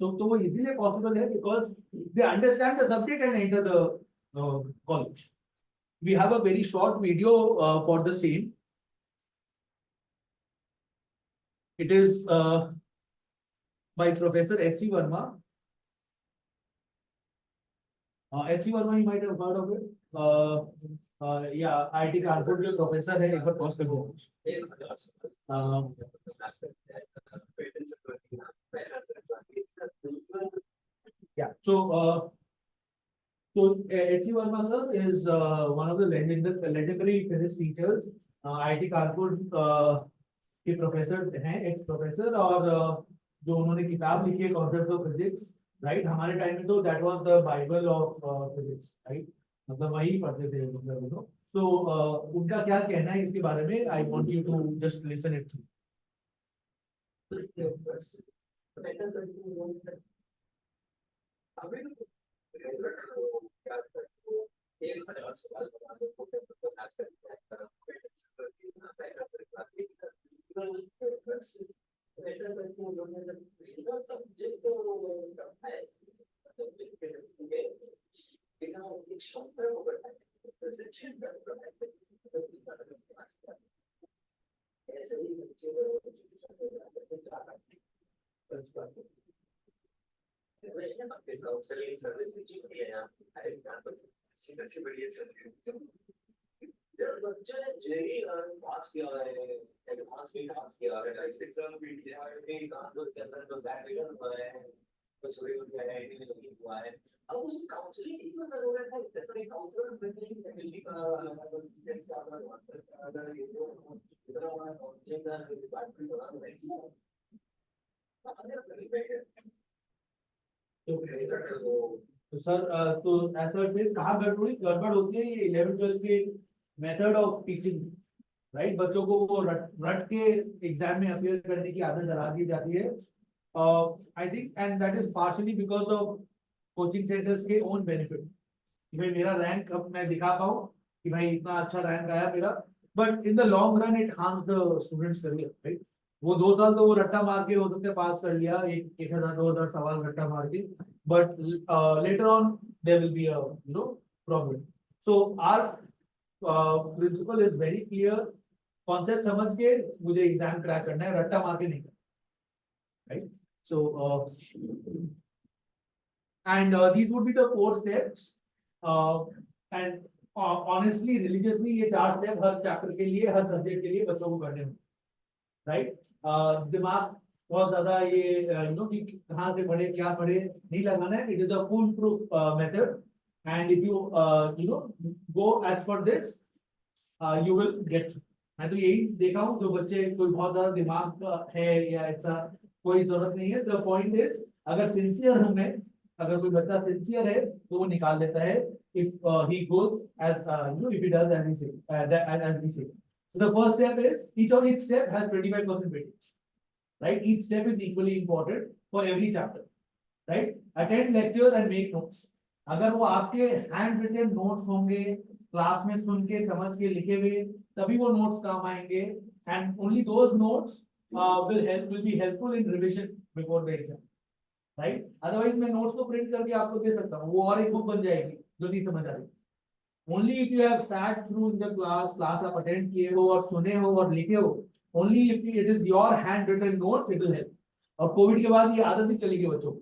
So वो easily possible है because they understand the subject and enter the college. We have a very short video for the same. It is by Professor H.C. Verma. H.C. Verma, you might have heard of it. Yeah, IIT Kanpur के professor है एक बार pause कर दो. Yeah, so H.C. Verma sir is one of the legendary physics teachers. IIT Kanpur के professor हैं x professor और जो उन्होंने किताब लिखी है कॉन्सेप्ट ऑफ फिजिक्स राइट हमारे टाइम में तो that was the Bible of physics right मतलब वही पढ़ते थे मतलब तो उनका क्या कहना है इसके बारे में I want you to just listen it जब बच्चों ने जेई पास किया है, एडवांस भी पास किया है, एग्जाम भी दिया है, एक आंदोलन के अंदर जो बैकग्राउंड हुआ है, कुछ भी हो गया है, नहीं हुआ है। अब उसकी काउंसलिंग की तो जरूरत है, जैसे काउंसलर फैमिली फैमिली का असिस्टेंट का अगर ये जो इधर हमारा काउंसलिंग का डिपार्टमेंट बना हुआ है, अगर फैमिली पे तो सर तो ऐसा फेस कहाँ गड़बड़ होती है, ये 11th 12th के मेथड ऑफ टीचिंग, राइट। बच्चों को वो रट के एग्जाम में अपीयर करने की आदत डला दी जाती है। I think and that is partially because of coaching centres के ओन बेनिफिट, कि भाई मेरा रैंक अब मैं दिखा पाऊँ कि भाई इतना अच्छा रैंक आया मेरा, but in the long run it harms the students career, right. वो 2 साल तो वो रट्टा मार के हो सकते पास कर लिया, 1000 2000 सवाल रट्टा मार के, but later on there will be a problem. So our principle is very clear, concept समझ के मुझे एग्जाम क्रैक करना है, रट्टा मार के नहीं करना, right? So and these would be the 4 steps, and honestly religiously ये 4 स्टेप हर चैप्टर के लिए, हर सब्जेक्ट के लिए बच्चों को करने होंगे, राइट। दिमाग बहुत ज्यादा ये कि कहाँ से पढ़े क्या पढ़े नहीं लगाना है। It is a full proof method, and if you go as per this you will get. मैं तो यही देखा हूँ, जो बच्चे कोई बहुत ज्यादा दिमाग है या ऐसा कोई जरूरत नहीं है। द पॉइंट इज अगर सिंसियर हूँ मैं, अगर कोई बच्चा सिंसियर है तो वो निकाल देता है, if he goes as if he does as we say, as we say. So the first step is each step has 25% weightage, right? Each step is equally important for every chapter, right? Attend lecture and make notes. अगर वो आपके hand written notes होंगे, class में सुन के समझ के लिखे हुए, तभी वो नोट्स काम आएंगे, and only those notes will be helpful in revision before the exam, right? Otherwise मैं नोट्स को प्रिंट करके आपको दे सकता हूँ, वो और एक बुक बन जाएगी जो नहीं समझ आ रही। Only if you have sat through in the class आप attend किए हो और सुने हो और लिखे हो, only if it is your handwritten notes it will help. और कोविड के बाद ये आदत ही चली गई बच्चों को,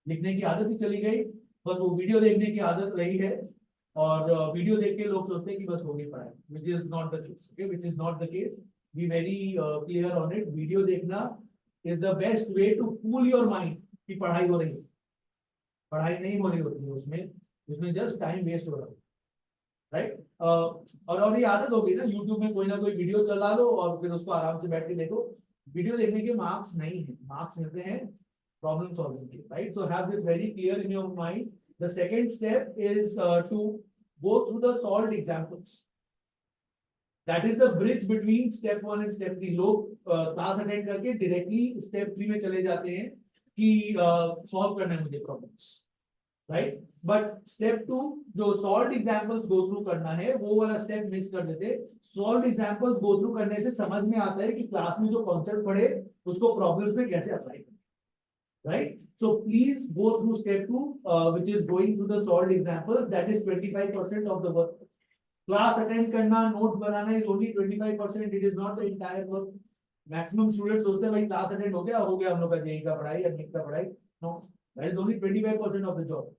लिखने की आदत ही चली गई, बस वो वीडियो देखने की आदत रही है, और वीडियो देख के लोग सोचते हैं कि बस हो गई पढ़ाई, which is not the case, okay? Which is not the case. Be very clear on it. Video देखना is the best way to fool your mind कि पढ़ाई हो रही है, पढ़ाई नहीं हो रही होती है उसमें जस्ट टाइम वेस्ट हो रहा है, राइट। और ये आदत हो गई ना, यूट्यूब में कोई ना कोई वीडियो चला दो और फिर उसको आराम से बैठ के देखो। वीडियो देखने के मार्क्स नहीं है, मार्क्स मिलते हैं प्रॉब्लम सॉल्विंग के, right. So have this very clear in your mind. The second step is to go through the solved examples, that is the bridge between step 1 and step 3। लोग class attend करके directly step 3 में चले जाते हैं कि solve करना है मुझे प्रॉब्लम्स, राइट। बट स्टेप 2 जो सॉल्व्ड एग्जांपल्स गो थ्रू करना है, वो वाला स्टेप मिस कर देते। सॉल्व्ड एग्जांपल्स गो थ्रू करने से समझ में आता है कि क्लास में जो कॉन्सेप्ट पढ़े उसको प्रॉब्लम्स में कैसे अप्लाई करें, right. So please go through step 2 which is going through the solved examples, that is 25% of the work. Class attend करना, नोट्स बनाना is only 25%, it is not the entire work. Maximum students सोचते हैं भाई class attend हो गया हम लोग का जेईई का पढ़ाई या नीट का पढ़ाई। No, that is only 25% of the job.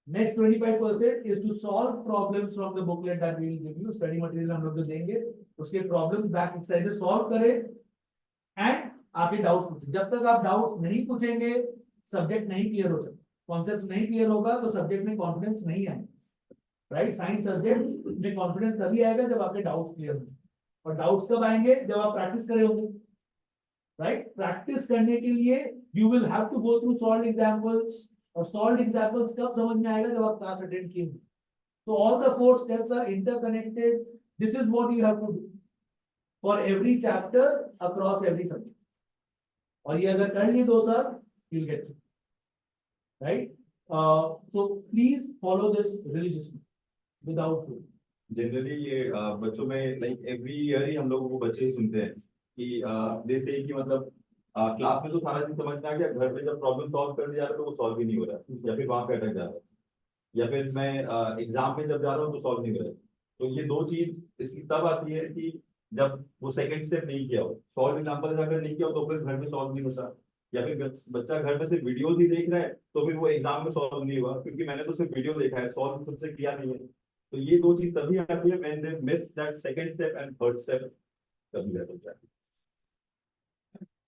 Next 25% is to solve problems from the booklet that we will give you. Study material हम लोग जो देंगे, उसके problems back exercises solve करें and आपके doubts पूछें। जब तक आप doubts नहीं पूछेंगे, subject नहीं clear हो सकता। concept नहीं clear होगा तो subject में confidence नहीं आएगा, right? Science subject में confidence तभी आएगा जब आपके doubts clear होंगे, और doubts कब आएंगे? जब आप practice करे होंगे, right? Practice करने के लिए you will have to go through solved examples, और सॉल्व्ड एग्जांपल्स कब समझ में आएगा? जब आप क्लास अटेंड किए। तो all the 4 steps are interconnected. This is what you have to do for every chapter across every subject, और ये अगर कर लिए 2 साल you will get, right. So please follow this religiously without fail. Generally ये बच्चों में लाइक एवरी ईयर ही हम लोग वो बच्चे ही सुनते हैं कि जैसे कि मतलब क्लास में तो सारा चीज समझ में आ गया, घर में जब प्रॉब्लम सॉल्व करने जा रहा तो वो सॉल्व ही नहीं हो रहा, या फिर वहां पे अटक जा रहा है, या फिर मैं एग्जाम में जब जा रहा हूँ तो सॉल्व नहीं हो रहा है। तो ये 2 चीज इसकी तब आती है कि जब वो सेकंड स्टेप नहीं किया हो, सॉल्व एग्जाम्पल अगर नहीं किया हो तो फिर घर में सॉल्व नहीं होता, या फिर बच्चा घर में सिर्फ वीडियोस ही देख रहा है तो फिर वो एग्जाम में सॉल्व नहीं हुआ, क्योंकि मैंने तो सिर्फ वीडियो देखा है, सॉल्व खुद से किया नहीं है। तो ये दो चीज तभी आती है when they miss that second step and third step, तभी रहता है।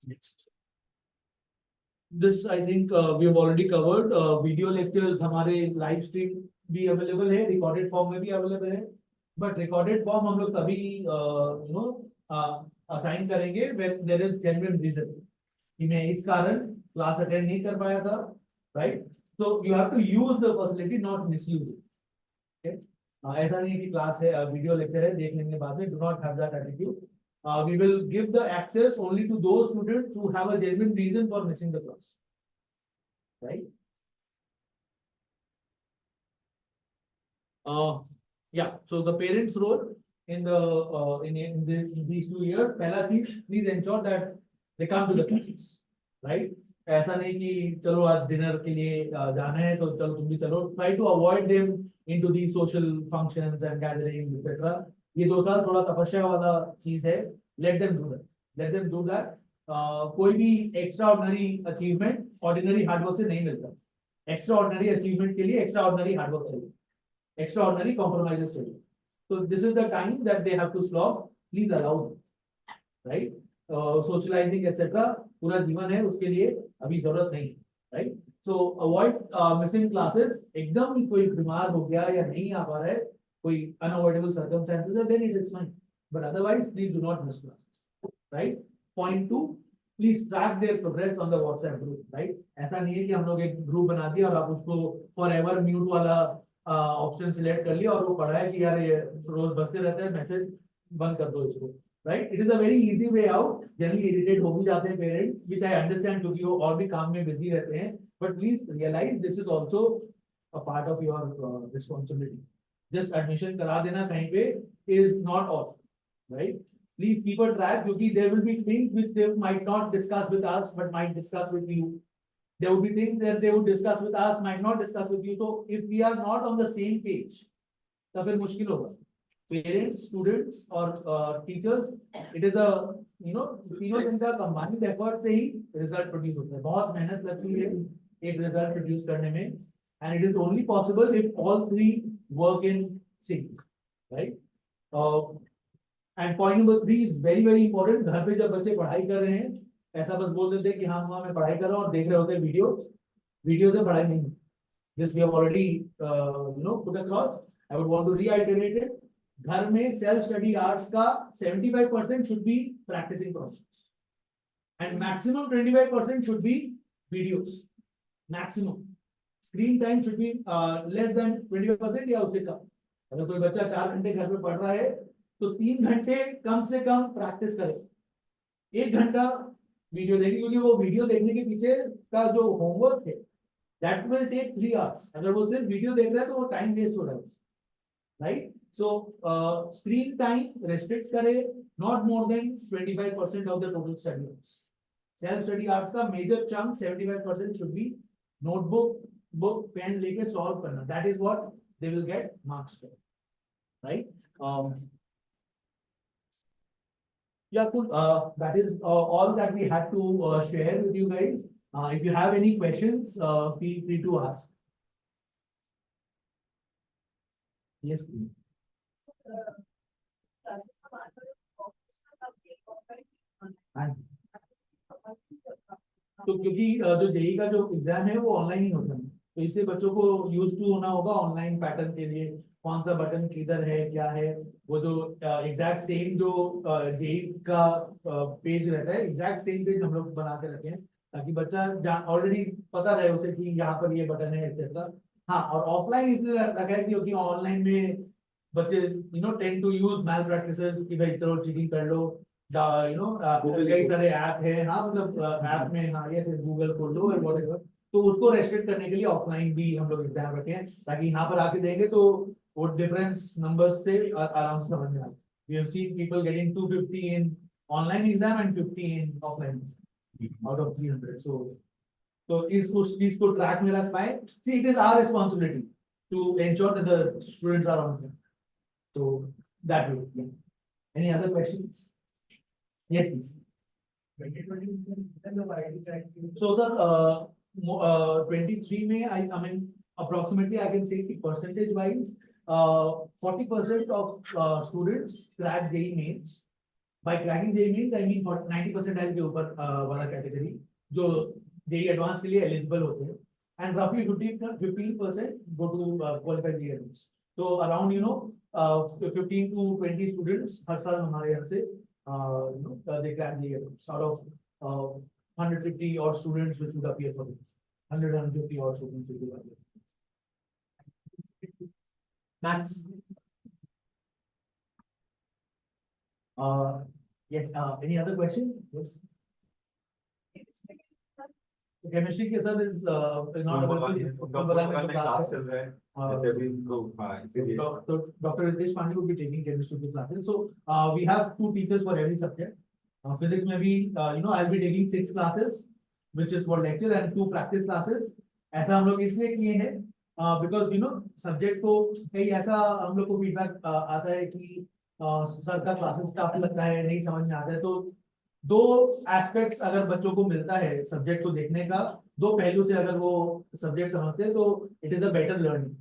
Next. This I think we have already covered. Video lectures हमारे live stream भी available है, recorded form में भी available है. But recorded form हम लोग तभी assign करेंगे when there is genuine reason. कि मैं इस कारण class attend नहीं कर पाया था, right? So you have to use the facility, not misuse it. Okay? ऐसा नहीं कि class है, video lecture है, देख लेंगे बाद में. Do not have that attitude. We will give the access only to those students who have a genuine reason for missing the class. Right? Yeah. So the parents' role in these 2 years, पहला चीज, please ensure that they come to the classes. Right? ऐसा नहीं कि चलो आज dinner के लिए जाना है तो चलो तुम भी चलो. Try to avoid them into these social functions and gatherings, etc. ये 2 साल थोड़ा तपस्या वाला चीज है. Let them do that. Let them do that. कोई भी extra ordinary achievement ordinary hard work से नहीं मिलता. एक्स्ट्रा ऑर्डिनरी अचीवमेंट के लिए एक्स्ट्रा ऑर्डिनरी हार्डवर्क चाहिए, एक्स्ट्रा ऑर्डिनरी कॉम्प्रोमाइजेस चाहिए. तो this is the time that they have to slog. Please allow them, right? Socialising etcetera पूरा जीवन है, उसके लिए अभी जरूरत नहीं, right? So avoid missing classes. एकदम कोई बीमार हो गया या नहीं आ पा रहा है, कोई अनअवॉइडेबल सर्कमस्टेंसेस है, then it is fine. But otherwise, please do not miss classes, right? Point 2, please track their progress on the WhatsApp group, right? ऐसा नहीं है कि हम लोग एक ग्रुप बना दिया और आप उसको forever mute वाला ऑप्शन सिलेक्ट कर लिया और वो पढ़ा है कि यार ये रोज बजते रहता है, मैसेज बंद कर दो इसको, right? It is a very easy way out. Generally irritate हो भी जाते हैं पेरेंट्स, which I understand क्योंकि वो और भी काम में बिजी रहते हैं. But please realize this is also a part of your responsibility. Just admission करा देना कहीं पे is not all. Right? Please keep a track because there will be things which they might not discuss with us but might discuss with you. There will be things that they would discuss with us, might not discuss with you. So if we are not on the same page, तो फिर मुश्किल होगा. Parents, students और teachers, it is a तीनों दिन का combined effort से ही result produce होता है. बहुत मेहनत लगती है एक result produce करने में, and it is only possible if all three work in sync, right? And point number 3 is very important. घर पे जब बच्चे पढ़ाई कर रहे हैं, ऐसा बस बोल देते हैं कि हाँ मैं पढ़ाई कर रहा हूँ और देख रहे होते हैं वीडियो से पढ़ाई नहीं. This we have already put across. I would want to reiterate it. घर में self study hours का 75% should be practicing projects, and maximum 25% should be videos. Maximum screen time should be less than 25% या उससे कम. अगर कोई बच्चा 4 घंटे घर पे पढ़ रहा है तो 3 घंटे कम से कम प्रैक्टिस करें, 1 घंटा वीडियो देखें, क्योंकि वो वीडियो देखने के पीछे का जो होमवर्क है दैट विल टेक 3 आवर्स. अगर वो सिर्फ वीडियो देख रहा है तो वो टाइम वेस्ट हो रहा है, right? So screen time restrict करें, not more than 25% of the total study hours. Self study hours का major chunk 75% should be notebook pen लेके सॉल्व करना. That is what they will get marks for, right? Yeah, cool. That is all that we had to share with you guys. If you have any questions, feel free to ask. Yes, please. तो क्योंकि जो JEE का जो exam है वो online ही होता है, तो इससे बच्चों को यूज टू होना होगा ऑनलाइन पैटर्न के लिए. कौन सा बटन किधर है, क्या है, वो जो एग्जैक्ट सेम जो जेई का पेज रहता है, एग्जैक्ट सेम पेज हम लोग बना के रखे हैं ताकि बच्चा ऑलरेडी पता रहे उसे कि यहाँ पर ये बटन है एक्सेट्रा. हाँ, और ऑफलाइन इसलिए रखा है क्योंकि ऑनलाइन में बच्चे tend to use malpractices कि भाई चलो चीटिंग कर लो, कई सारे ऐप है. हाँ, मतलब ऐप में हाँ ये गूगल खोल लो और व्हाटएवर. तो उसको रेस्ट्रिक्ट करने के लिए ऑफलाइन भी हम लोग एग्जाम रखे हैं ताकि यहाँ पर आके देंगे तो वो डिफरेंस नंबर्स से आराम से समझ में आए. We have seen people getting 250 in online exam and 50 in offline exam out of 300. So उस चीज को ट्रैक में रख पाए. See, it is our responsibility to ensure that the students are on track. So that way, yeah. Any other questions? Yes, please. So, sir, 23 May, I mean, approximately, I can say कि percentage wise, 40% of students crack JEE mains. By cracking JEE mains, I mean 90% के ऊपर वाला category जो JEE advanced के लिए eligible होते हैं, and roughly 15% go to qualified JEE advanced. So around 15 to 20 students हर साल हमारे यहाँ से they crack JEE advanced out of 150 odd students which would appear for this. 150 odd students which would appear. Maths. Yes, any other question? Yes. Chemistry के sir is not available. Class चल रहा है जैसे अभी तो इसीलिए Dr. Ritesh Pandey will be taking chemistry classes. So we have 2 teachers for every subject. Physics में भी I'll be taking 6 classes, which is for lecture, and 2 practice classes. ऐसा हम लोग इसलिए किए हैं because subject को कई ऐसा हम लोग को feedback आता है कि सर का क्लासेस टफ लगता है, नहीं समझ में आता है, तो 2 एस्पेक्ट्स अगर बच्चों को मिलता है सब्जेक्ट को देखने का, 2 पहलू से अगर वो सब्जेक्ट समझते हैं तो it is a better learning.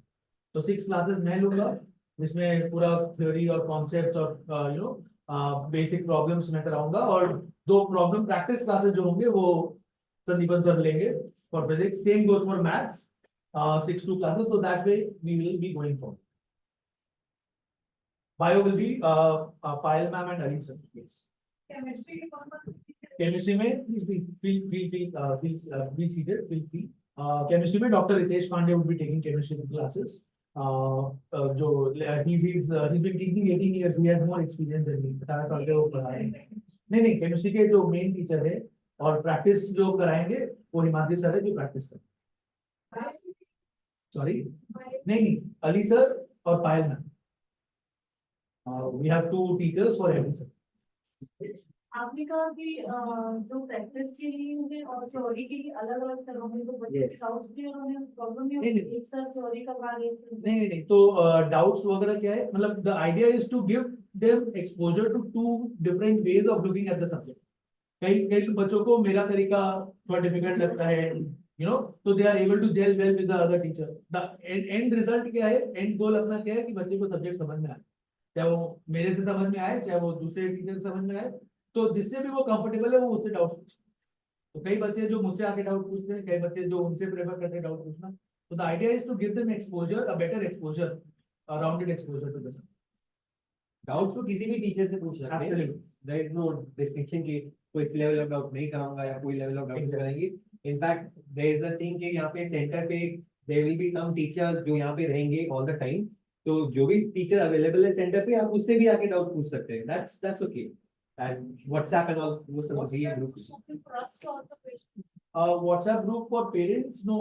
तो 6 क्लासेस मैं लूंगा जिसमें पूरा थ्योरी और कॉन्सेप्ट और बेसिक प्रॉब्लम्स मैं कराऊंगा, और 2 प्रॉब्लम प्रैक्टिस क्लासेस जो होंगे वो संदीपन सर लेंगे for physics. Same goes for maths, 6 2 classes, so that way we will be going forward. Bio will be Payal ma'am and Ali sir. Yes. Chemistry के कौन-कौन से teacher हैं? Chemistry में please be seated. Feel free. Chemistry में Dr. Ritesh Pandey will be taking chemistry classes. जो he's been teaching 18 years. He has more experience than me. 18 साल से वो पढ़ा रहे हैं. नहीं chemistry के जो main teacher है और practice जो कराएंगे वो हिमाद्री सर है जो practice कर. Sorry. नहीं Ali sir और Payal ma'am. We have 2 teachers for every subject. आपने कहा कि जो प्रैक्टिस के लिए होंगे और थ्योरी के लिए अलग-अलग सर होंगे, तो बच्चे Yes. डाउट्स भी होंगे, प्रॉब्लम भी नहीं, होगी, नहीं। एक सर थ्योरी का भाग एक सर नहीं तो डाउट्स वगैरह क्या है, मतलब the idea is to give them exposure to 2 different ways of looking at the subject. कई बच्चों को मेरा तरीका थोड़ा डिफिकल्ट लगता है, तो they are able to gel well with the other teacher. The end result क्या है, एंड गोल अपना क्या है कि बच्चे को सब्जेक्ट समझ में आए, चाहे वो मेरे से समझ में आए चाहे वो दूसरे टीचर से समझ में आए, तो जिससे भी वो कंफर्टेबल है वो उससे डाउट पूछे. तो कई बच्चे जो मुझसे आके डाउट पूछते हैं, कई बच्चे जो उनसे प्रेफर करते हैं डाउट पूछना. तो the idea is to give them exposure, a better exposure, a rounded exposure to the subject. Doubts को किसी भी टीचर से पूछ सकते हैं. Absolutely. There is no distinction कि कोई लेवल ऑफ डाउट नहीं कराऊंगा या कोई लेवल ऑफ डाउट Exactly. कराएंगे. In fact there is a thing कि यहाँ पे सेंटर पे there will be some teachers जो यहाँ पे रहेंगे ऑल द टाइम. तो जो भी टीचर अवेलेबल है सेंटर पे, आप उससे भी आके डाउट पूछ सकते हैं. That's okay. And WhatsApp and all वो सब भी groups. open for us to ask the questions. WhatsApp group for parents, no,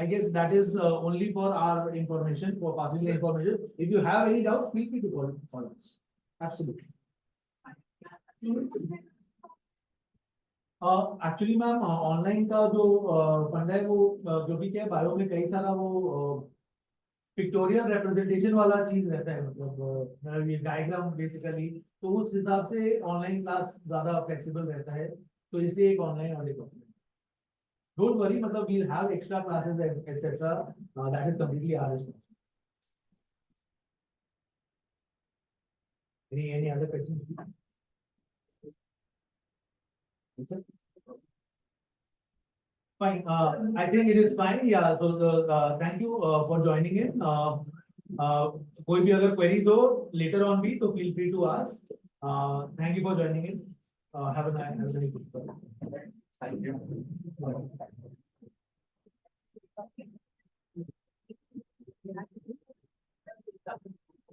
I guess that is only for our information, for passing the information. If you have any doubt, feel free to call us. Absolutely. Actually ma'am online का जो fund है वो जो भी क्या है, bio में कई सारा वो पिक्टोरियल रिप्रेजेंटेशन वाला चीज रहता है, मतलब ये डायग्राम बेसिकली, तो उस हिसाब से ऑनलाइन क्लास ज्यादा फ्लेक्सिबल रहता है, तो इसलिए एक ऑनलाइन वाले को. डोंट वरी, मतलब we have extra classes etcetera, that is completely our responsibility. Any other questions? Yes, sir. Fine. I think it is fine. Yeah. So thank you for joining in. कोई भी अगर queries हो later on भी, तो feel free to ask. Thank you for joining in. Have a very good day. Thank you.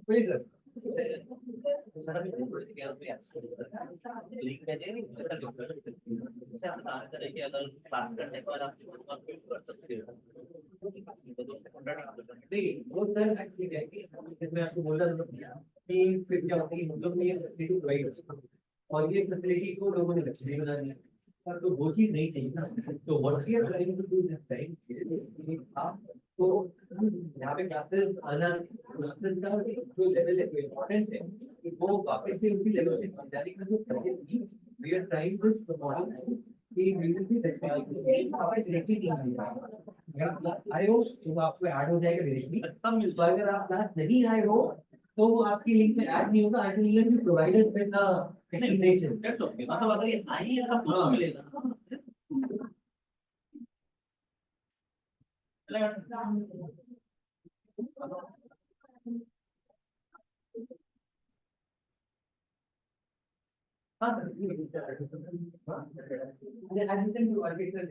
Please, sir. Class करने के बाद आप कर सकते हो. नहीं वो सर एक्चुअली है कि इसमें आपको बोल रहा था कि फिर क्या होता है कि हम लोग ने ये फैसिलिटी प्रोवाइड की और ये फैसिलिटी को लोगों ने लक्ष्य बना दिया. पर तो वो चीज नहीं चाहिए ना. तो what we are trying to do this time, आप तो यहाँ पे क्लासेस आना मुश्किल का जो लेवल है, इम्पोर्टेंस है कि वो वापस से उसी लेवल पे पहुंच जाने का जो पहले थी, we are trying this model कि वी विल बी वापस डायरेक्टली टीम में अगर आप क्लास आए हो तो आपको ऐड हो जाएगा डायरेक्टली, तो अगर आप क्लास नहीं आए हो तो वो आपकी लिंक में ऐड नहीं होगा, I will be provided with the explanation. मतलब अगर ये आई है तो आपको मिलेगा। हाँ सर, ये एडमिशन टू आर्किटेक्चर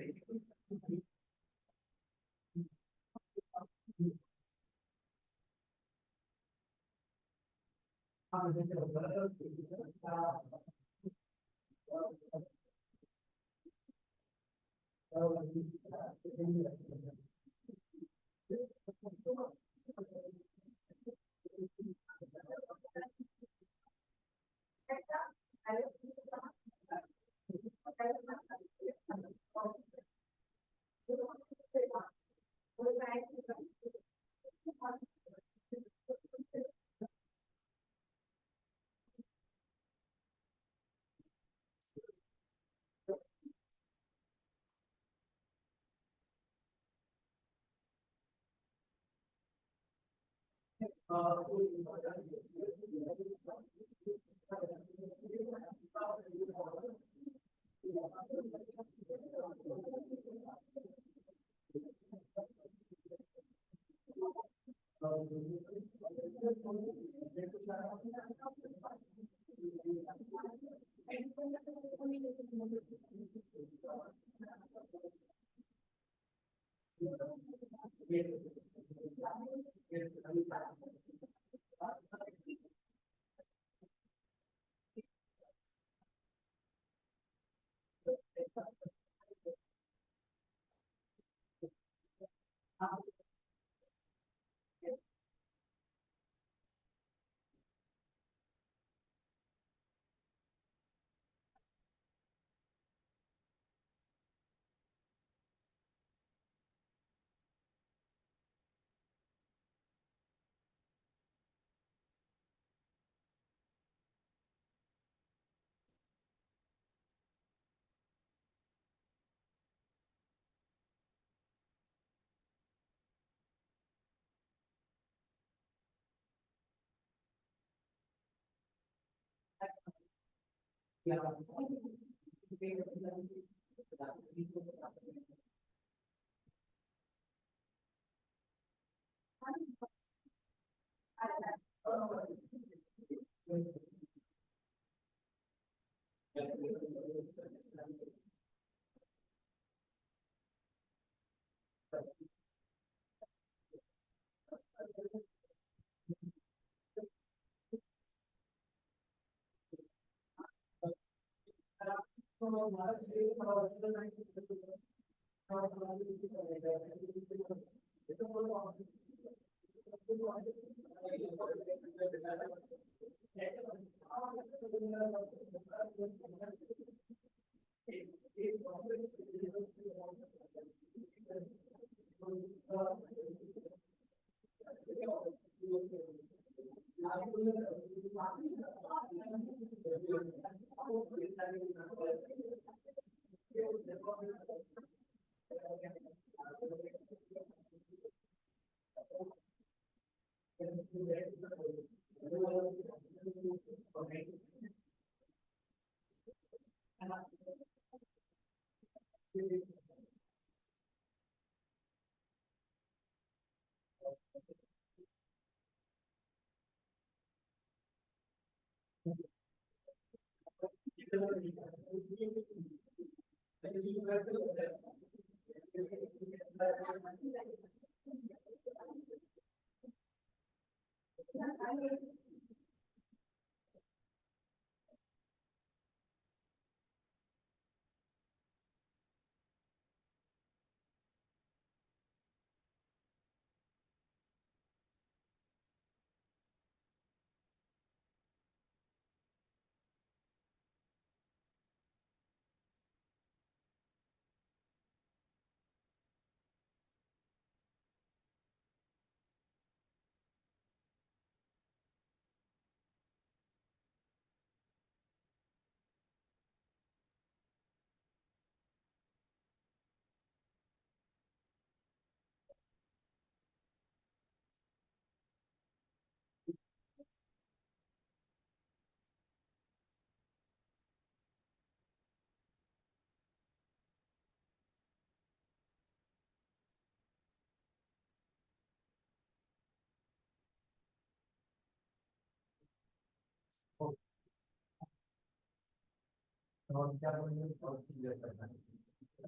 और क्या बोलेंगे और क्लियर करना है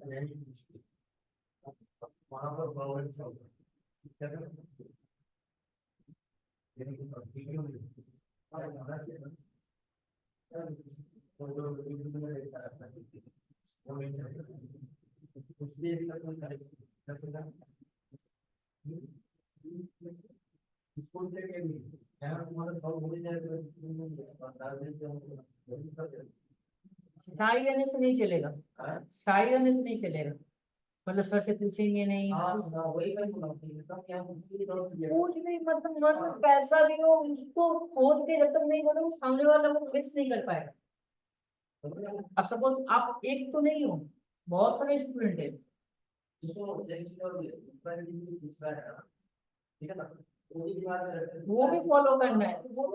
यही मुश्किल वहाँ पर प्रॉब्लम सॉल्व कैसे यही वीडियो में हमारा क्या है तो जो वीडियो में देखा रहता है वो नहीं इसलिए कोई करेक्ट कैसे ना इसको लेके भी यहाँ तुम्हारा सॉल्व हो जाएगा शाही रहने से नहीं चलेगा, शाही रहने से नहीं चलेगा, मतलब सर से पूछेंगे नहीं, वही मैं कुछ भी मतलब मन में पैसा भी हो उसको खोद के जब तक नहीं बोलोगे सामने वाला वो मिस नहीं कर पाएगा। अब सपोज आप एक तो नहीं हो, बहुत सारे स्टूडेंट है, ठीक है ना वो भी फॉलो करना है। वो